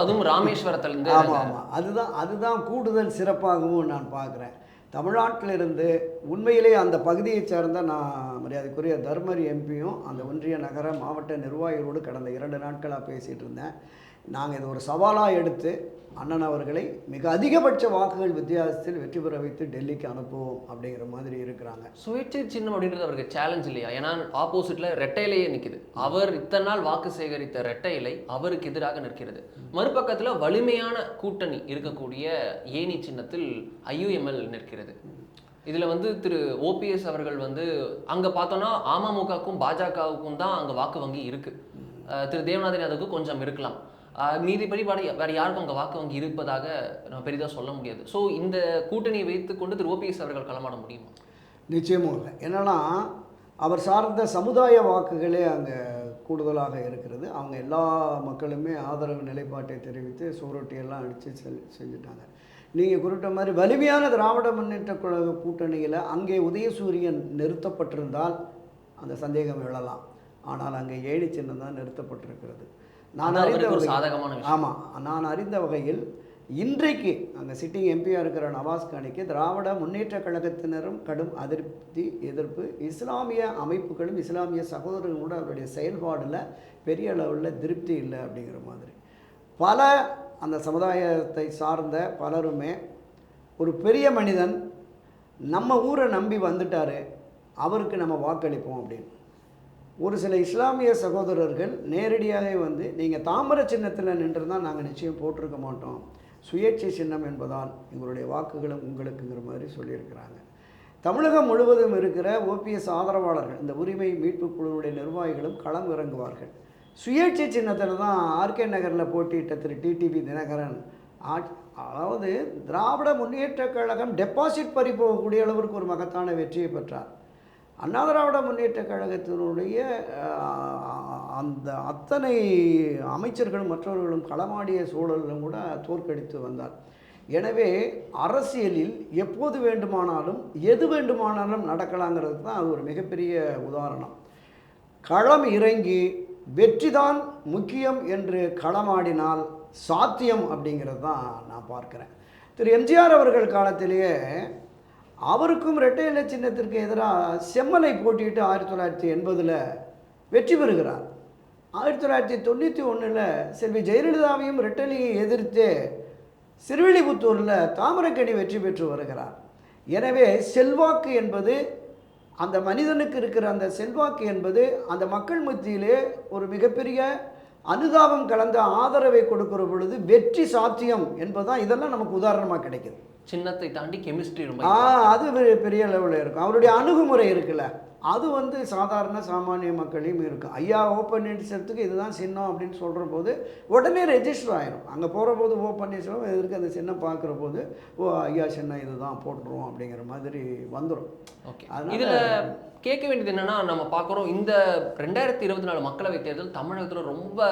அதுவும் ராமேஸ்வரத்திலிருந்து. ஆமாம், அதுதான் கூடுதல் சிறப்பாகவும் நான் பார்க்குறேன். தமிழ்நாட்டிலிருந்து உண்மையிலே அந்த பகுதியை சேர்ந்த நான் மரியாதைக்குரிய தர்மரி எம்பியும் அந்த ஒன்றிய நகர மாவட்ட நிர்வாகிகளோடு கடந்த 2 நாட்களாக பேசிகிட்டு இருந்தேன். நாங்கள் இது ஒரு சவாலாக எடுத்து அண்ணன் அவர்களை மிக அதிகபட்ச வாக்குகள் வித்தியாசத்தில் வெற்றி பெற வைத்து டெல்லிக்கு அனுப்புவோம் அப்படிங்கிற மாதிரி இருக்கிறாங்க. சுயேட்சை சின்னம் அப்படின்றது அவருக்கு சேலஞ்ச் இல்லையா? ஏன்னா ஆப்போசிட்ல ரெட்டை இலையே நிற்குது. அவர் இத்தனை நாள் வாக்கு சேகரித்த ரெட்டை இலை அவருக்கு எதிராக நிற்கிறது. மறுபக்கத்தில் வலிமையான கூட்டணி இருக்கக்கூடிய ஏனி சின்னத்தில் IUML நிற்கிறது. இதில் வந்து திரு ஓபிஎஸ் அவர்கள் வந்து அங்கே பார்த்தோன்னா அமமுகவுக்கும் பாஜகவுக்கும் தான் அங்கே வாக்கு வங்கி இருக்குது. திரு தேவநாதன் யாதவுக்கு கொஞ்சம் இருக்கலாம். நீதிபடி வேறு யாருக்கும் அங்கே வாக்கு வங்கி இருப்பதாக நம்ம பெரிதாக சொல்ல முடியாது. ஸோ இந்த கூட்டணியை வைத்துக்கொண்டு திரு ஓபிஎஸ் அவர்கள் களமாட முடியுமா? நிச்சயமும் இல்லை. என்னென்னா அவர் சார்ந்த சமுதாய வாக்குகளே அங்கே கூடுதலாக இருக்கிறது. அவங்க எல்லா மக்களுமே ஆதரவு நிலைப்பாட்டை தெரிவித்து சூரொட்டியெல்லாம் அடித்து செஞ்சுட்டாங்க. நீங்கள் குறிப்பிட்ட மாதிரி வலிமையான திராவிட முன்னேற்ற கழக கூட்டணியில் அங்கே உதயசூரியன் நிறுத்தப்பட்டிருந்தால் அந்த சந்தேகம் எழலாம். ஆனால் அங்கே ஏழி சின்னம் தான் நிறுத்தப்பட்டிருக்கிறது. நான் அறிந்த நான் அறிந்த வகையில் இன்றைக்கு அங்கே சிட்டிங் எம்பியாக இருக்கிற நவாஸ் கானிக்கு திராவிட முன்னேற்ற கழகத்தினரும் கடும் எதிர்ப்பு, இஸ்லாமிய அமைப்புகளும் இஸ்லாமிய சகோதரர்களும் கூட அவருடைய செயல்பாடில் பெரிய அளவில் திருப்தி இல்லை அப்படிங்கிற மாதிரி பல அந்த சமுதாயத்தை சார்ந்த பலருமே ஒரு பெரிய மனிதன் நம்ம ஊரை நம்பி வந்துட்டார், அவருக்கு நம்ம வாக்களிப்போம் அப்படின்னு. ஒரு சில இஸ்லாமிய சகோதரர்கள் நேரடியாக வந்து நீங்கள் தாமரை சின்னத்தில் நின்று தான் நாங்கள் நிச்சயம் போட்டிருக்க மாட்டோம், சுயேட்சை சின்னம் என்பதால் எங்களுடைய வாக்குகளும் உங்களுக்குங்கிற மாதிரி சொல்லியிருக்கிறாங்க. தமிழகம் முழுவதும் இருக்கிற ஓபிஎஸ் ஆதரவாளர்கள், இந்த உரிமை மீட்பு குழுவுடைய நிர்வாகிகளும் களம் இறங்குவார்கள். சுயேட்சை சின்னத்தில் தான் ஆர்கே நகரில் போட்டியிட்ட திரு டிடிவி தினகரன் அதாவது திராவிட முன்னேற்ற கழகம் டெபாசிட் பறி போகக்கூடிய அளவிற்கு ஒரு மகத்தான வெற்றியை பெற்றார். அண்ணா திராவிட முன்னேற்ற கழகத்தினுடைய அந்த அத்தனை அமைச்சர்களும் மற்றவர்களும் களமாடிய சூழலும் கூட தோற்கடித்து வந்தார். எனவே அரசியலில் எப்போது வேண்டுமானாலும் எது வேண்டுமானாலும் நடக்கலாங்கிறதுக்கு தான் அது ஒரு மிகப்பெரிய உதாரணம். களம் இறங்கி வெற்றிதான் முக்கியம் என்று களமாடினால் சாத்தியம் அப்படிங்கிறது தான் நான் பார்க்குறேன். திரு எம்ஜிஆர் அவர்கள் காலத்திலேயே அவருக்கும் இரட்டை இலை சின்னத்திற்கு எதிராக செம்மலை போட்டியிட்டு 1980 வெற்றி பெறுகிறார். 1991 செல்வி ஜெயலலிதாவையும் இரட்டைலையை எதிர்த்து சிறுவில்லிபுத்தூரில் தாமரைக்கணி வெற்றி பெற்று வருகிறார். எனவே செல்வாக்கு என்பது அந்த மனிதனுக்கு இருக்கிற அந்த செல்வாக்கு என்பது அந்த மக்கள் மத்தியிலே ஒரு மிகப்பெரிய அனுதாபம் கலந்த ஆதரவை கொடுக்கிற பொழுது வெற்றி சாத்தியம் என்பதுதான் இதெல்லாம் நமக்கு உதாரணமாக கிடைக்குது. சின்னத்தை தாண்டி கெமிஸ்ட்ரி ரொம்ப அது பெரிய லெவலில் இருக்கும். அவருடைய அணுகுமுறை இருக்குல்ல, அது வந்து சாதாரண சாமானிய மக்களையும் இருக்கும். ஐயா ஓ பன்னீர்செல்வத்துக்கு இதுதான் சின்னம் அப்படின்னு சொல்கிற போது உடனே ரெஜிஸ்டர் ஆகிடும். அங்கே போகிற போது ஓ பன்னீர்செல்வம் எதற்கு அந்த சின்னம் பார்க்குற போது ஓ ஐயா சின்னம் இதுதான் போட்டுருவோம் அப்படிங்கிற மாதிரி வந்துடும். ஓகே, இதில் கேட்க வேண்டியது என்னென்னா, நம்ம பார்க்குறோம் இந்த 2024 மக்களவைத் தேர்தல் தமிழகத்தில் ரொம்ப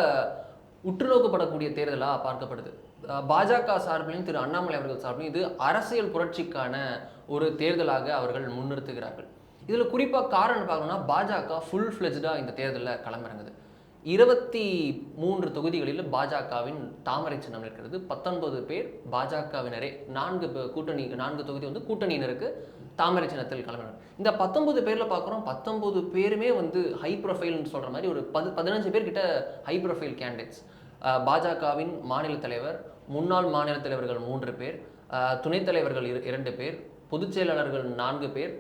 உற்றுநோக்கப்படக்கூடிய தேர்தலாக பார்க்கப்படுது. பாஜக சார்பிலையும் திரு அண்ணாமலை அவர்கள் சார்பிலும் இது அரசியல் புரட்சிக்கான ஒரு தேர்தலாக அவர்கள் முன்னிறுத்துகிறார்கள். இதில் குறிப்பாக காரணம் பார்க்கணும்னா பாஜக ஃபுல் ஃப்ளெஜ்டாக இந்த தேர்தலில் களமிறங்குது. 23 தொகுதிகளில் பாஜகவின் தாமரை சின்னம் இருக்கிறது. 19 பேர் பாஜகவினரே, 4 தொகுதி வந்து கூட்டணியினருக்கு தாமரை சின்னத்தில் களமிறங்க. இந்த 19 பேரில் பார்க்குறோம், 19 பேருமே வந்து ஹை ப்ரொஃபைல்னு சொல்கிற மாதிரி ஒரு 15 பேர் கிட்ட ஹை ப்ரொஃபைல் கேண்டிடேட்ஸ். பாஜகவின் மாநில தலைவர், முன்னாள் மாநில தலைவர்கள் 3 பேர், துணைத் தலைவர்கள் 2 பேர், பொதுச் செயலாளர்கள் 4 பேர்,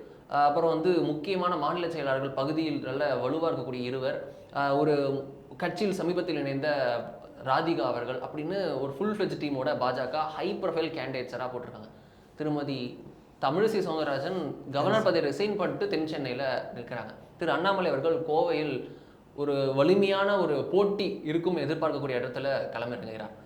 அப்புறம் வந்து முக்கியமான மாநில செயலாளர்கள் பகுதியில் நல்ல வலுவாக இருக்கக்கூடிய 2, ஒரு கட்சியில் சமீபத்தில் இணைந்த ராதிகா அவர்கள் அப்படின்னு ஒரு ஃபுல் ஃப்ளெஜ் டீமோட பாஜக ஹை ப்ரொஃபைல் கேண்டிடேட்ஸராக போட்டிருக்காங்க. திருமதி தமிழிசை சவுந்தரராஜன் கவர்னர் பதவி ரிசைன் பண்ணிட்டு தென் சென்னையில் நிற்கிறாங்க. திரு அண்ணாமலை அவர்கள் கோவையில் ஒரு வலிமையான ஒரு போட்டி இருக்கும் எதிர்பார்க்கக்கூடிய இடத்துல களமிறங்குகிறார்.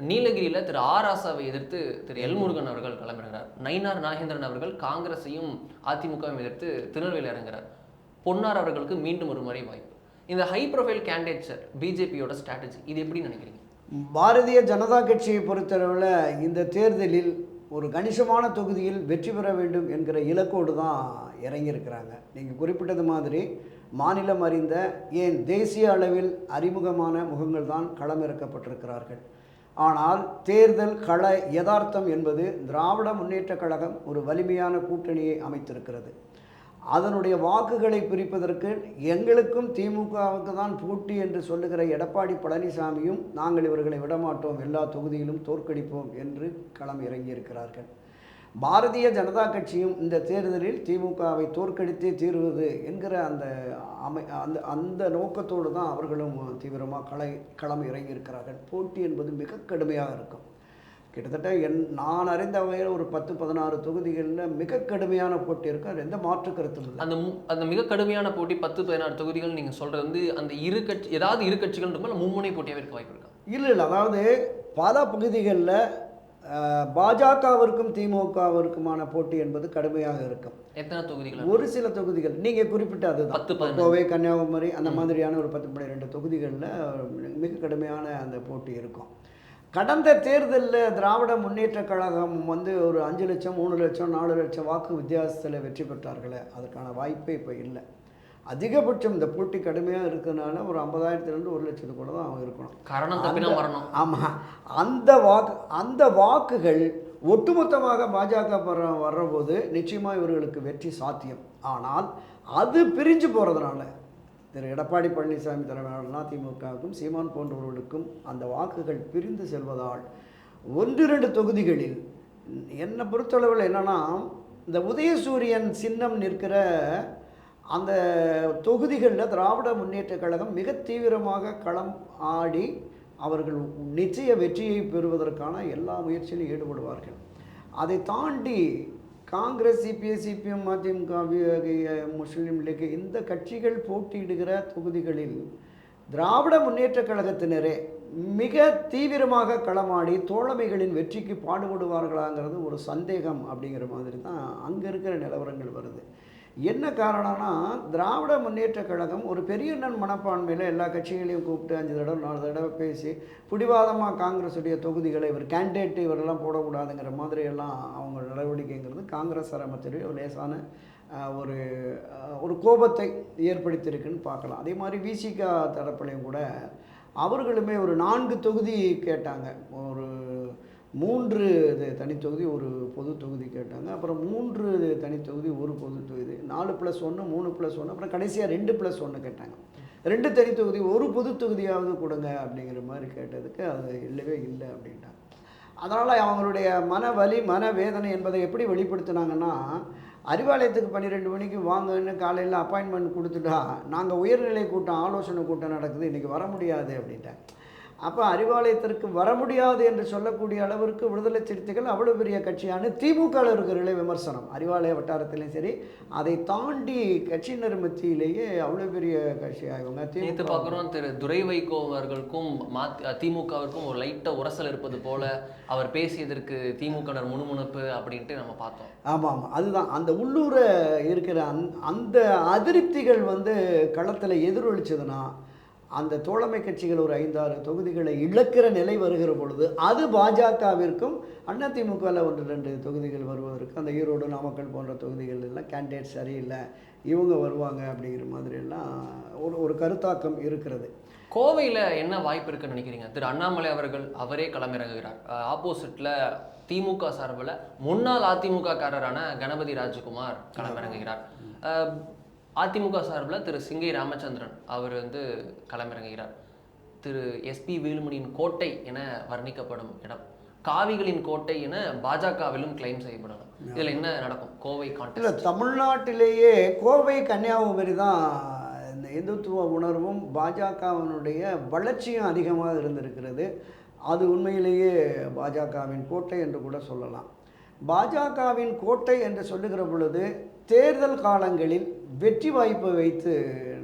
நீலகிரியில் திரு ஆர் ராசாவை எதிர்த்து திரு எல் முருகன் அவர்கள் களமிறங்குகிறார். நயினார் நாகேந்திரன் அவர்கள் காங்கிரஸையும் அதிமுகவும் எதிர்த்து திருநெல்வேலி இறங்குகிறார். பொன்னார் அவர்களுக்கு மீண்டும் ஒரு முறை வாய்ப்பு. இந்த ஹை ப்ரொஃபைல் கேண்டிடேட்ஸ் பிஜேபியோட ஸ்ட்ராட்டஜி இது எப்படி நினைக்கிறீங்க? பாரதிய ஜனதா கட்சியை பொறுத்தளவில் இந்த தேர்தலில் ஒரு கணிசமான தொகுதியில் வெற்றி பெற வேண்டும் என்கிற இலக்கோடு தான் இறங்கியிருக்கிறாங்க. நீங்கள் குறிப்பிட்டது மாதிரி மாநிலம் அறிந்த ஏன் தேசிய அளவில் அறிமுகமான முகங்கள் தான் களமிறக்கப்பட்டிருக்கிறார்கள். ஆனால் தேர்தல் கள யதார்த்தம் என்பது திராவிட முன்னேற்றக் கழகம் ஒரு வலிமையான கூட்டணியை அமைத்திருக்கிறது. அதனுடைய வாக்குகளை பிரிப்பதற்கு எங்களுக்கும் திமுகவுக்கு தான் போட்டி என்று சொல்லுகிற எடப்பாடி பழனிசாமியும் நாங்கள் இவர்களை விடமாட்டோம், எல்லா தொகுதியிலும் தோற்கடிப்போம் என்று களம் இறங்கியிருக்கிறார்கள். பாரதிய ஜனதா கட்சியும் இந்த தேர்தலில் திமுகவை தோற்கடித்தே தீர்வது என்கிற அந்த நோக்கத்தோடு தான் அவர்களும் தீவிரமாக களம் இறங்கியிருக்கிறார்கள். போட்டி என்பது மிக கடுமையாக இருக்கும். கிட்டத்தட்ட நான் அறிந்த வகையில் ஒரு 10-16 தொகுதிகளில் மிக கடுமையான போட்டி இருக்கும். அது எந்த மாற்று கருத்தும் இல்லை. அந்த மிக கடுமையான போட்டி 10-16 தொகுதிகள் நீங்கள் சொல்கிறது வந்து அந்த ஏதாவது இரு கட்சிகள் இருக்குமா, மும்முனை போட்டியாக இருக்க வாய்ப்பு இருக்கா? இல்லை, அதாவது பல பகுதிகளில் பாஜகவிற்கும் திமுகவிற்குமான போட்டி என்பது கடுமையாக இருக்கும். எத்தனை தொகுதிகள்? ஒரு சில தொகுதிகள் நீங்கள் குறிப்பிட்ட அதுதான், கோவை, கன்னியாகுமரி அந்த மாதிரியான ஒரு 10-12 தொகுதிகளில் மிக கடுமையான அந்த போட்டி இருக்கும். கடந்த தேர்தலில் திராவிட முன்னேற்ற கழகம் வந்து ஒரு 5 லட்சம் 3 லட்சம் 4 லட்சம் வாக்கு வித்தியாசத்தில் வெற்றி பெற்றார்களே, அதற்கான வாய்ப்பே இப்போ இல்லை. அதிகபட்சம் இந்த போட்டி கடுமையாக இருக்கிறதுனால ஒரு 50,000 1 லட்சத்துக்குள்ள தான் அவங்க இருக்கணும். காரணம் வரணும். ஆமாம், அந்த வாக்குகள் ஒட்டுமொத்தமாக பாஜக வர்றபோது நிச்சயமாக இவர்களுக்கு வெற்றி சாத்தியம். ஆனால் அது பிரிஞ்சு போகிறதுனால திரு எடப்பாடி பழனிசாமி தலைமையிலான அதிமுகவுக்கும் சீமான் போன்றவர்களுக்கும் அந்த வாக்குகள் பிரிந்து செல்வதால் 1-2 தொகுதிகளில் என்னை பொறுத்தளவில் என்னென்னா, இந்த உதயசூரியன் சின்னம் நிற்கிற அந்த தொகுதிகளில் திராவிட முன்னேற்ற கழகம் மிக தீவிரமாக களம் ஆடி அவர்கள் நிச்சய வெற்றியை பெறுவதற்கான எல்லா முயற்சியிலும் ஈடுபடுவார்கள். அதை தாண்டி காங்கிரஸ், சிபிஎஸ், சிபிஎம், அதிமுக, முஸ்லீம் லீக் இந்த கட்சிகள் போட்டியிடுகிற தொகுதிகளில் திராவிட முன்னேற்ற கழகத்தினரே மிக தீவிரமாக களமாடி தோழமைகளின் வெற்றிக்கு பாடுபடுவார்களாங்கிறது ஒரு சந்தேகம். அப்படிங்கிற மாதிரி தான் அங்கே இருக்கிற நிலவரங்கள் வருது. என்ன காரணம்னா, திராவிட முன்னேற்ற கழகம் ஒரு பெரியண்ணன் மனப்பான்மையில் எல்லா கட்சிகளையும் கூப்பிட்டு 5 தடவை 4 தடவை பேசி பிடிவாதமாக காங்கிரஸுடைய தொகுதிகளை இவர் கேண்டிடேட் இவரெல்லாம் போடக்கூடாதுங்கிற மாதிரியெல்லாம் அவங்க நடவடிக்கைங்கிறது காங்கிரஸ் ஆரம்பத்தில் ஒரு லேசான ஒரு கோபத்தை ஏற்படுத்தியிருக்குன்னு பார்க்கலாம். அதே மாதிரி விசிகா தரப்புலையும் கூட அவர்களுமே ஒரு 4 தொகுதி கேட்டாங்க. ஒரு 3 தனித்தொகுதி, ஒரு பொது தொகுதி கேட்டாங்க. அப்புறம் 3 தனித்தொகுதி, ஒரு பொது தொகுதி, 4+1 3+1, அப்புறம் கடைசியாக 2+1 கேட்டாங்க. 2 தனித்தொகுதி, ஒரு பொது தொகுதியாவது கொடுங்க அப்படிங்கிற மாதிரி கேட்டதுக்கு அது இல்லவே இல்லை அப்படின்ட்டாங்க. அதனால் அவங்களுடைய மனவலி மனவேதனை என்பதை எப்படி வெளிப்படுத்தினாங்கன்னா, அறிவாலயத்துக்கு 12 மணிக்கு வாங்கன்னு காலையில் அப்பாயின்மெண்ட் கொடுத்துட்டா நாங்கள் உயர்நிலை கூட்டம் ஆலோசனை கூட்டம் நடக்குது, இன்றைக்கி வர முடியாது அப்படின்ட்டேன். அப்போ அறிவாலயத்திற்கு வர முடியாது என்று சொல்லக்கூடிய அளவிற்கு விடுதலை சிறுத்தைகள் அவ்வளோ பெரிய கட்சியான திமுகவில் இருக்கிற விமர்சனம் அறிவாலய வட்டாரத்திலையும் சரி, அதை தாண்டி கட்சியினர் மத்தியிலேயே அவ்வளோ பெரிய கட்சியாக இவங்க நேற்று பார்க்குறோம். திரு துரை வைகோ அவர்களுக்கும் திமுகவிற்கும் ஒரு லைட்டாக உரசல் இருப்பது போல அவர் பேசியதற்கு திமுகவினர் முணுமுணுப்பு அப்படின்ட்டு நம்ம பார்த்தோம். ஆமாம், அதுதான் அந்த உள்ளூர இருக்கிற அந்த அதிருப்திகள் வந்து களத்தில் எதிரொலிச்சதுன்னா அந்த தோழமை கட்சிகள் ஒரு 5-6 தொகுதிகளை இழக்கிற நிலை வருகிற பொழுது அது பாஜகவிற்கும் அதிமுகவில் 1-2 தொகுதிகள் வருவதற்கு அந்த ஈரோடு நாமக்கல் போன்ற தொகுதிகள் எல்லாம் கேண்டிடேட் சரியில்லை, இவங்க வருவாங்க அப்படிங்கிற மாதிரி எல்லாம் ஒரு கருத்தாக்கம் இருக்கிறது. கோவையில் என்ன வாய்ப்பு இருக்குன்னு நினைக்கிறீங்க? திரு அண்ணாமலை அவரே களமிறங்குகிறார். ஆப்போசிட்டில் திமுக சார்பில் முன்னாள் அதிமுக காரரான கணபதி ராஜகுமார் களமிறங்குகிறார். அதிமுக சார்பில் திரு சிங்கை ராமச்சந்திரன் அவர் வந்து களமிறங்குகிறார். திரு எஸ்பி வேலுமணியின் கோட்டை என வர்ணிக்கப்படும் இடம் காவிகளின் கோட்டை என பாஜகவிலும் கிளைம் செய்யப்படணும். இதில் என்ன நடக்கும் கோவை கான்டெஸ்ட்? தமிழ்நாட்டிலேயே கோவை கன்னியாகுமரி தான் இந்த இந்துத்துவ உணர்வும் பாஜகவினுடைய வளர்ச்சியும் அதிகமாக இருந்திருக்கிறது. அது உண்மையிலேயே பாஜகவின் கோட்டை என்று கூட சொல்லலாம். பாஜகவின் கோட்டை என்று சொல்லுகிற பொழுது தேர்தல் காலங்களில் வெற்றி வாய்ப்பை வைத்து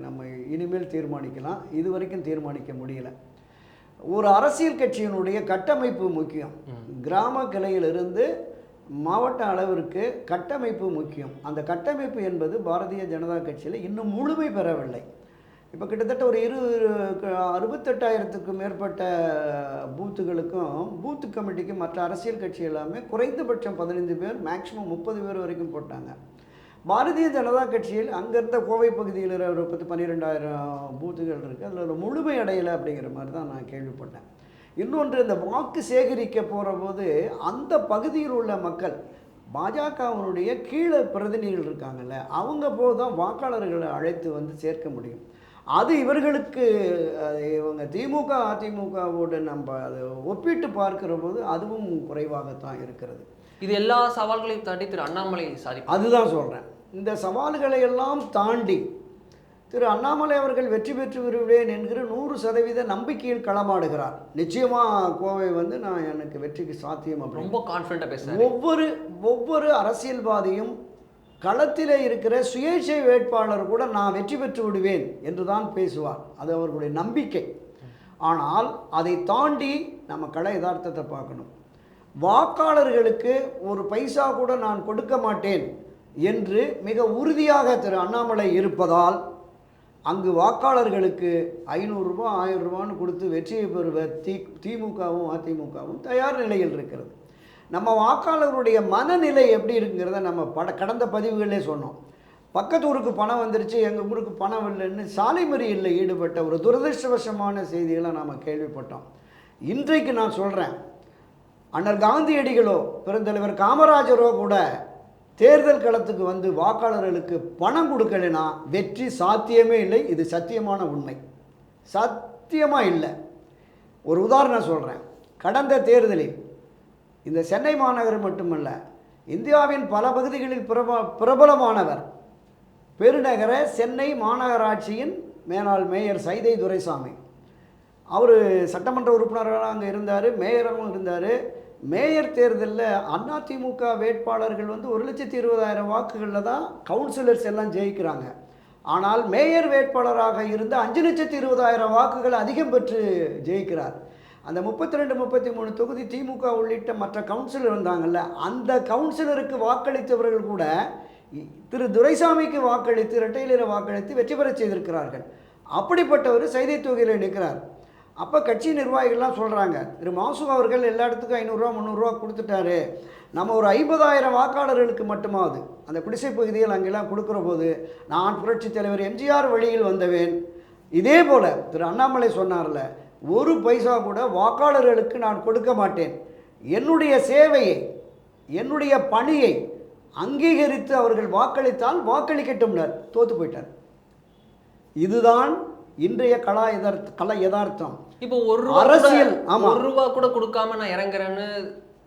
நம்ம இனிமேல் தீர்மானிக்கலாம். இதுவரைக்கும் தீர்மானிக்க முடியல. ஒரு அரசியல் கட்சியினுடைய கட்டமைப்பு முக்கியம். கிராம கிளையிலிருந்து மாவட்ட அளவிற்கு கட்டமைப்பு முக்கியம். அந்த கட்டமைப்பு என்பது பாரதிய ஜனதா கட்சியில் இன்னும் முழுமை பெறவில்லை. இப்போ கிட்டத்தட்ட ஒரு 68,000க்கும் மேற்பட்ட பூத்துகளுக்கும் பூத்து கமிட்டிக்கு மற்ற அரசியல் கட்சி எல்லாமே குறைந்தபட்சம் 15 பேர் மேக்ஸிமம் 30 பேர் வரைக்கும் போட்டாங்க. பாரதிய ஜனதா கட்சியில் அங்கேருந்த கோவை பகுதியில் ஒரு 12,000 பூத்துகள் இருக்குது, அதில் ஒரு முழுமை அடையலை அப்படிங்கிற மாதிரி தான் நான் கேள்விப்பட்டேன். இன்னொன்று, இந்த வாக்கு சேகரிக்க போகிற போது அந்த பகுதியில் உள்ள மக்கள் பாஜகவினுடைய கீழே பிரதிநிதிகள் இருக்காங்கல்ல, அவங்க போது தான் வாக்காளர்களை அழைத்து வந்து சேர்க்க முடியும். அது இவர்களுக்கு இவங்க திமுக அதிமுகவோடு நம்ம அதை ஒப்பிட்டு பார்க்கிற போது அதுவும் குறைவாகத்தான் இருக்கிறது. இது எல்லா சவால்களையும் தாண்டி திரு அண்ணாமலை சாதி, அதுதான் சொல்கிறேன், இந்த சவால்களை எல்லாம் தாண்டி திரு அண்ணாமலை அவர்கள் வெற்றி பெற்று வருவேன் என்கிற 100% நம்பிக்கையில் களமாடுகிறார். நிச்சயமாக கோவை வந்து நான் எனக்கு வெற்றிக்கு சாத்தியம் அப்படி ரொம்ப கான்ஃபிடென்ட்டாக பேசுகிறேன். ஒவ்வொரு அரசியல்வாதியும் களத்தில் இருக்கிற சுயேட்சை வேட்பாளர் கூட நான் வெற்றி பெற்று விடுவேன் என்று தான் பேசுவார். அது அவர்களுடைய நம்பிக்கை. ஆனால் அதை தாண்டி நம்ம கள யதார்த்தத்தை பார்க்கணும். வாக்காளர்களுக்கு ஒரு பைசா கூட நான் கொடுக்க மாட்டேன் என்று மிக உறுதியாக திரு அண்ணாமலை இருப்பதால் அங்கு வாக்காளர்களுக்கு 500 ரூபாய் 1000 ரூபான்னு கொடுத்து வெற்றியை பெறுவ திமுகவும் அதிமுகவும் தயார் நிலையில் இருக்கிறது. நம்ம வாக்காளர்களுடைய மனநிலை எப்படி இருக்குங்கிறத நம்ம கடந்த பதிவுகளே சொன்னோம். பக்கத்து ஊருக்கு பணம் வந்துருச்சு, எங்கள் ஊருக்கு பணம் இல்லைன்னு சாலை மறியலில் ஈடுபட்ட ஒரு துரதிருஷ்டவசமான செய்திகளை நாம் கேள்விப்பட்டோம். இன்றைக்கு நான் சொல்கிறேன், அண்ணல் காந்தியடிகளோ பெருந்தலைவர் காமராஜரோ கூட தேர்தல் களத்துக்கு வந்து வாக்காளர்களுக்கு பணம் கொடுக்கலைன்னா வெற்றி சாத்தியமே இல்லை. இது சத்தியமான உண்மை, சத்தியமாக இல்லை. ஒரு உதாரணம் சொல்கிறேன். கடந்த தேர்தலில் இந்த சென்னை மாநகரம் மட்டுமல்ல, இந்தியாவின் பல பகுதிகளில் பிரபலமானவர் பெருநகர சென்னை மாநகராட்சியின் மேனாள் மேயர் சைதை துரைசாமி. அவர் சட்டமன்ற உறுப்பினராக அங்கே இருந்தார், மேயராகவும் இருந்தார். மேயர் தேர்தலில் அதிமுக வேட்பாளர்கள் வந்து 1,20,000 வாக்குகளில் தான் கவுன்சிலர்ஸ் எல்லாம் ஜெயிக்கிறாங்க. ஆனால் மேயர் வேட்பாளராக இருந்த 5,20,000 வாக்குகள் அதிகம் பெற்று ஜெயிக்கிறார். அந்த 32, 33 தொகுதி திமுக உள்ளிட்ட மற்ற கவுன்சிலர் வந்தாங்கல்ல, அந்த கவுன்சிலருக்கு வாக்களித்தவர்கள் கூட திரு துரைசாமிக்கு வாக்களித்து இரட்டையிலரை வாக்களித்து வெற்றி பெற செய்திருக்கிறார்கள். அப்படிப்பட்டவர் சைதை தொகுதியில் நிற்கிறார். அப்போ கட்சி நிர்வாகிகள்லாம் சொல்கிறாங்க, திரு மாசு அவர்கள் எல்லா இடத்துக்கும் 500 ரூபா 300 ரூபா கொடுத்துட்டாரு, நம்ம ஒரு 50,000 வாக்காளர்களுக்கு மட்டுமாவது அந்த குடிசை பகுதியில் அங்கெல்லாம் கொடுக்குற போது நான் புரட்சி தலைவர் எம்ஜிஆர் வழியில் வந்தவேன். இதே போல் திரு அண்ணாமலை சொன்னார்ல, ஒரு பைசா கூட வாக்காளர்களுக்கு நான் கொடுக்க மாட்டேன், என்னுடைய சேவையை என்னுடைய பணியை அங்கீகரித்து அவர்கள் வாக்களித்தால் வாக்களிக்கட்டும்னர். தோற்று போயிட்டார். இதுதான் இன்றைய கல யதார்த்தம். இப்போ அரசியல் ஒரு ரூபா கூட கொடுக்காம நான் இறங்குறேன்னு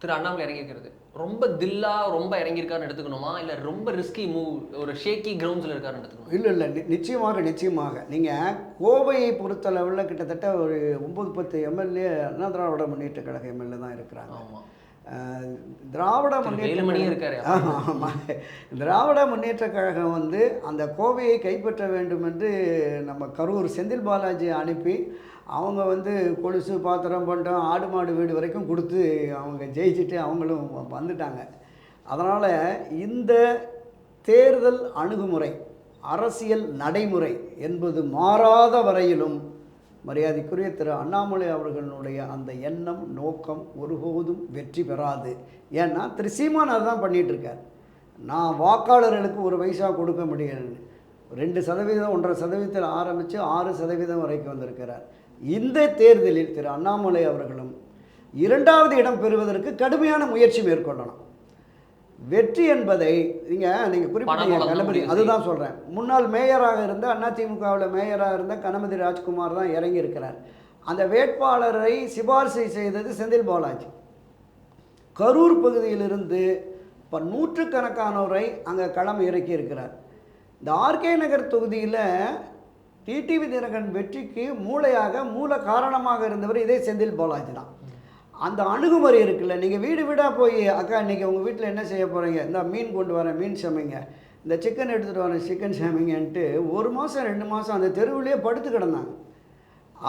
திரு அண்ணாமலை இறங்கியிருக்கிறது ரொம்ப தில்லா ரொம்ப இறங்கியிருக்காருன்னு எடுத்துக்கணுமா, இல்லை ரொம்ப ரிஸ்கி மூவ், ஒரு ஷேக்கி கிரவுண்ட்ஸில் இருக்காருன்னு எடுத்துக்கணும்? இல்லை நிச்சயமாக நீங்கள் கோவையை பொறுத்தளவில் கிட்டத்தட்ட ஒரு 9-10 எம்எல்ஏ அண்ணா திராவிட முன்னேற்ற கழக எம்எல்ஏ தான் இருக்கிறாங்க. ஆமாம், திராவிட முன்னேற்ற கழகம் வந்து அந்த கோவையை கைப்பற்ற வேண்டும் என்று நம்ம கரூர் செந்தில் பாலாஜி அனுப்பி அவங்க வந்து கொலுசு பாத்திரம் பண்டம் ஆடு மாடு வீடு வரைக்கும் கொடுத்து அவங்க ஜெயிச்சுட்டு அவங்களும் வந்துட்டாங்க. அதனால் இந்த தேர்தல் அணுகுமுறை அரசியல் நடைமுறை என்பது மாறாத வரையிலும் மரியாதைக்குரிய திரு அண்ணாமலை அவர்களுடைய அந்த எண்ணம் நோக்கம் ஒருபோதும் வெற்றி பெறாது. ஏன்னா திரு சீமான் அதுதான் பண்ணிகிட்ருக்கார். நான் வாக்காளர்களுக்கு ஒரு பைசா கொடுக்க முடியலன்னு 2%, 1.5% ஆரம்பித்து 6% வரைக்கும் வந்திருக்கிறார். இந்த தேர்தலில் திரு அண்ணாமலை அவர்களும் 2வது இடம் பெறுவதற்கு கடுமையான முயற்சி மேற்கொள்ளணும். வெற்றி என்பதை நீங்கள் குறிப்பிட்ட கணபதி, அதுதான் சொல்கிறேன். முன்னாள் மேயராக இருந்த அதிமுகவில் மேயராக இருந்த கணபதி ராஜ்குமார் தான் இறங்கி இருக்கிறார். அந்த வேட்பாளரை சிபாரிசு செய்தது செந்தில் பாலாஜி. கரூர் பகுதியிலிருந்து இப்போ 100கணக்கானோரை அங்கே களம் இறக்கி இருக்கிறார். இந்த ஆர்கே நகர் தொகுதியில் டிடிவி தினகரன் வெற்றிக்கு மூல காரணமாக இருந்தவர் இதே செந்தில் பாலாஜி தான். அந்த அணுகுமுறை இருக்குல்ல, நீங்கள் வீடு வீடாக போய் அக்கா இன்றைக்கி உங்கள் வீட்டில் என்ன செய்ய போகிறீங்க, இந்த மீன் கொண்டு வரேன் மீன் சமைங்க, இந்த சிக்கன் எடுத்துகிட்டு வரேன் சிக்கன் சமைங்கன்ட்டு 1 மாதம் 2 மாதம் அந்த தெருவிலேயே படுத்து கிடந்தாங்க.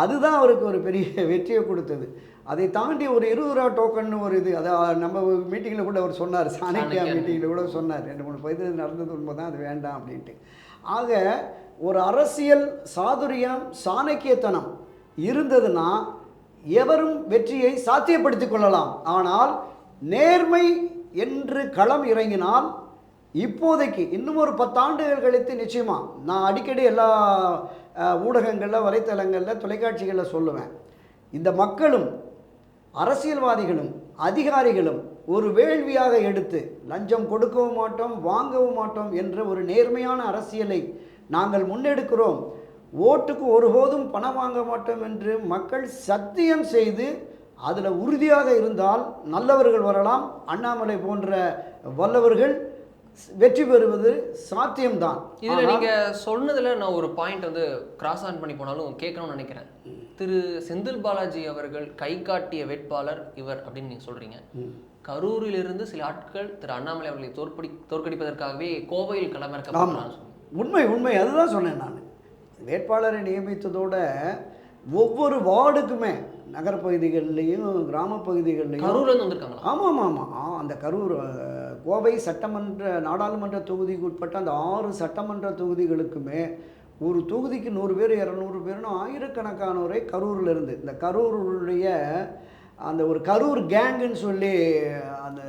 அதுதான் அவருக்கு ஒரு பெரிய வெற்றியை கொடுத்தது. அதை தாண்டி ஒரு 20 ரூபா டோக்கன் ஒரு இது, அதை நம்ம மீட்டிங்கில் கூட அவர் சொன்னார், சாணக்கியா மீட்டிங்கில் கூட சொன்னார். 2-3 பதிவு நடந்தது உண்மை தான், அது வேண்டாம் அப்படின்ட்டு. ஆக ஒரு அரசியல் சாதுரியம் சாணக்கியத்தனம் இருந்ததுன்னா எவரும் வெற்றியை சாத்தியப்படுத்திக் கொள்ளலாம். ஆனால் நேர்மை என்று களம் இறங்கினால் இப்போதைக்கு இன்னும் ஒரு 10 ஆண்டுகள் கழித்து நிச்சயமாக நான் அடிக்கடி எல்லா ஊடகங்களில், வலைத்தளங்களில், தொலைக்காட்சிகளில் சொல்லுவேன், இந்த மக்களும் அரசியல்வாதிகளும் அதிகாரிகளும் ஒரு வேள்வியாக எடுத்து லஞ்சம் கொடுக்கவும் மாட்டோம், வாங்கவும் மாட்டோம் என்ற ஒரு நேர்மையான அரசியலை நாங்கள் முன்னெடுக்கிறோம், ஓட்டுக்கு ஒருபோதும் பணம் வாங்க மாட்டோம் என்று மக்கள் சத்தியம் செய்து அதில் உறுதியாக இருந்தால் நல்லவர்கள் வரலாம். அண்ணாமலை போன்ற வல்லவர்கள் வெற்றி பெறுவது சாத்தியம்தான். இதில் நீங்கள் சொன்னதில் நான் ஒரு பாயிண்ட் வந்து கிராஸ் ஆன் பண்ணி போனாலும் கேட்கணும்னு நினைக்கிறேன். திரு செந்தில் பாலாஜி அவர்கள் கை காட்டிய வேட்பாளர் இவர் அப்படின்னு நீங்கள் சொல்கிறீங்க. கரூரிலிருந்து சில ஆட்கள் திரு அண்ணாமலை அவர்களை தோற்கடிப்பதற்காகவே கோவையில் களமிறக்கப்பட்டாங்க. உண்மை அதுதான் சொன்னேன் நான். வேட்பாளரை நியமித்ததோட ஒவ்வொரு வார்டுக்குமே நகரப்பகுதிகள்லையும் கிராமப்பகுதிகள்லையும் கரூர்லேருந்து வந்திருக்காங்களா? ஆமாம். அந்த கரூர் கோவை சட்டமன்ற நாடாளுமன்ற தொகுதிக்கு உட்பட்ட அந்த 6 சட்டமன்ற தொகுதிகளுக்குமே ஒரு தொகுதிக்கு 100 பேர் 200 பேர்னு ஆயிரக்கணக்கானோரை கரூரில் இருந்து இந்த கரூருடைய அந்த ஒரு கரூர் கேங்குன்னு சொல்லி அந்த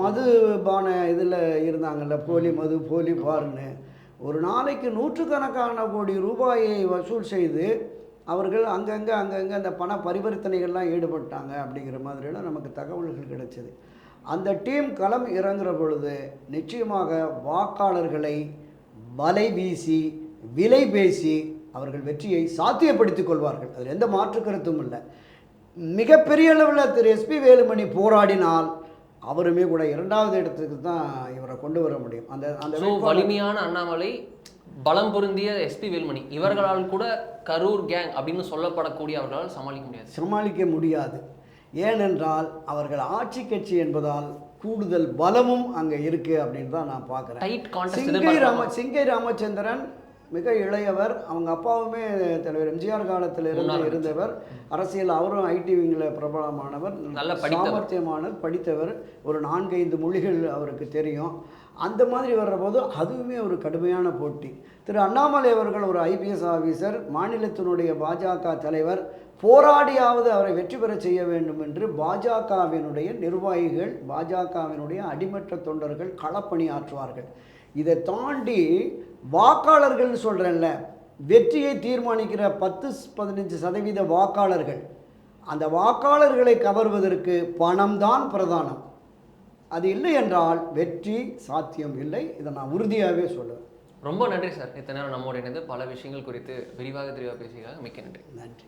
மதுபான இதில் இருந்தாங்கல்ல, போலி மது போலி பார்னு ஒரு நாளைக்கு 100கணக்கான கோடி ரூபாயை வசூல் செய்து அவர்கள் அங்கங்கே அந்த பண பரிவர்த்தனைகள்லாம் ஈடுபட்டாங்க அப்படிங்கிற மாதிரிலாம் நமக்கு தகவல்கள் கிடைச்சது. அந்த டீம் களம் இறங்குற பொழுது நிச்சயமாக வாக்காளர்களை வலை வீசி விலை பேசி அவர்கள் வெற்றியை சாத்தியப்படுத்திக் கொள்வார்கள். அதில் எந்த மாற்று கருத்தும் இல்லை. மிகப்பெரிய அளவில் திரு எஸ்பி வேலுமணி போராடினால் அவருமே கூட 2வது இடத்துக்கு தான் இவரை கொண்டு வர முடியும். அந்த வலிமையான அண்ணாமலை, பலம் பொருந்திய எஸ்பி வேலுமணி, இவர்களால் கூட கரூர் கேங் அப்படின்னு சொல்லப்படக்கூடிய அவர்களால் சமாளிக்க முடியாது. ஏனென்றால் அவர்கள் ஆட்சி கட்சி என்பதால் கூடுதல் பலமும் அங்கே இருக்குது அப்படின்னு தான் நான் பார்க்குறேன். சிங்கை ராமச்சந்திரன் மிக இளையவர். அவங்க அப்பாவுமே தலைவர் எம்ஜிஆர் காலத்தில் இருந்தவர். அரசியல் அவரும் ஐடி விங்கில் பிரபலமானவர், நல்ல சாமர்த்தியமானவர், படித்தவர். ஒரு 4-5 மொழிகள் அவருக்கு தெரியும். அந்த மாதிரி வர்றபோது அதுவுமே ஒரு கடுமையான போட்டி. திரு அண்ணாமலை அவர்கள் ஒரு ஐபிஎஸ் ஆஃபீஸர், மாநிலத்தினுடைய பாஜக தலைவர், போராடியாவது அவரை வெற்றி பெற செய்ய வேண்டும் என்று பாஜகவினுடைய நிர்வாகிகள், பாஜகவினுடைய அடிமட்ட தொண்டர்கள் களப்பணியாற்றுவார்கள். இதை தாண்டி வாக்காளர்கள் சொல்கிறேன்ல, வெற்றியை தீர்மானிக்கிற 10-15% வாக்காளர்கள், அந்த வாக்காளர்களை கவர்வதற்கு பணம்தான் பிரதானம். அது இல்லை என்றால் வெற்றி சாத்தியம் இல்லை. இதை நான் உறுதியாகவே சொல்லுவேன். ரொம்ப நன்றி சார். இத்தனை நேரம் நம்மோட இணைந்து பல விஷயங்கள் குறித்து விரிவாக பேசியதாக மிக்க நன்றி.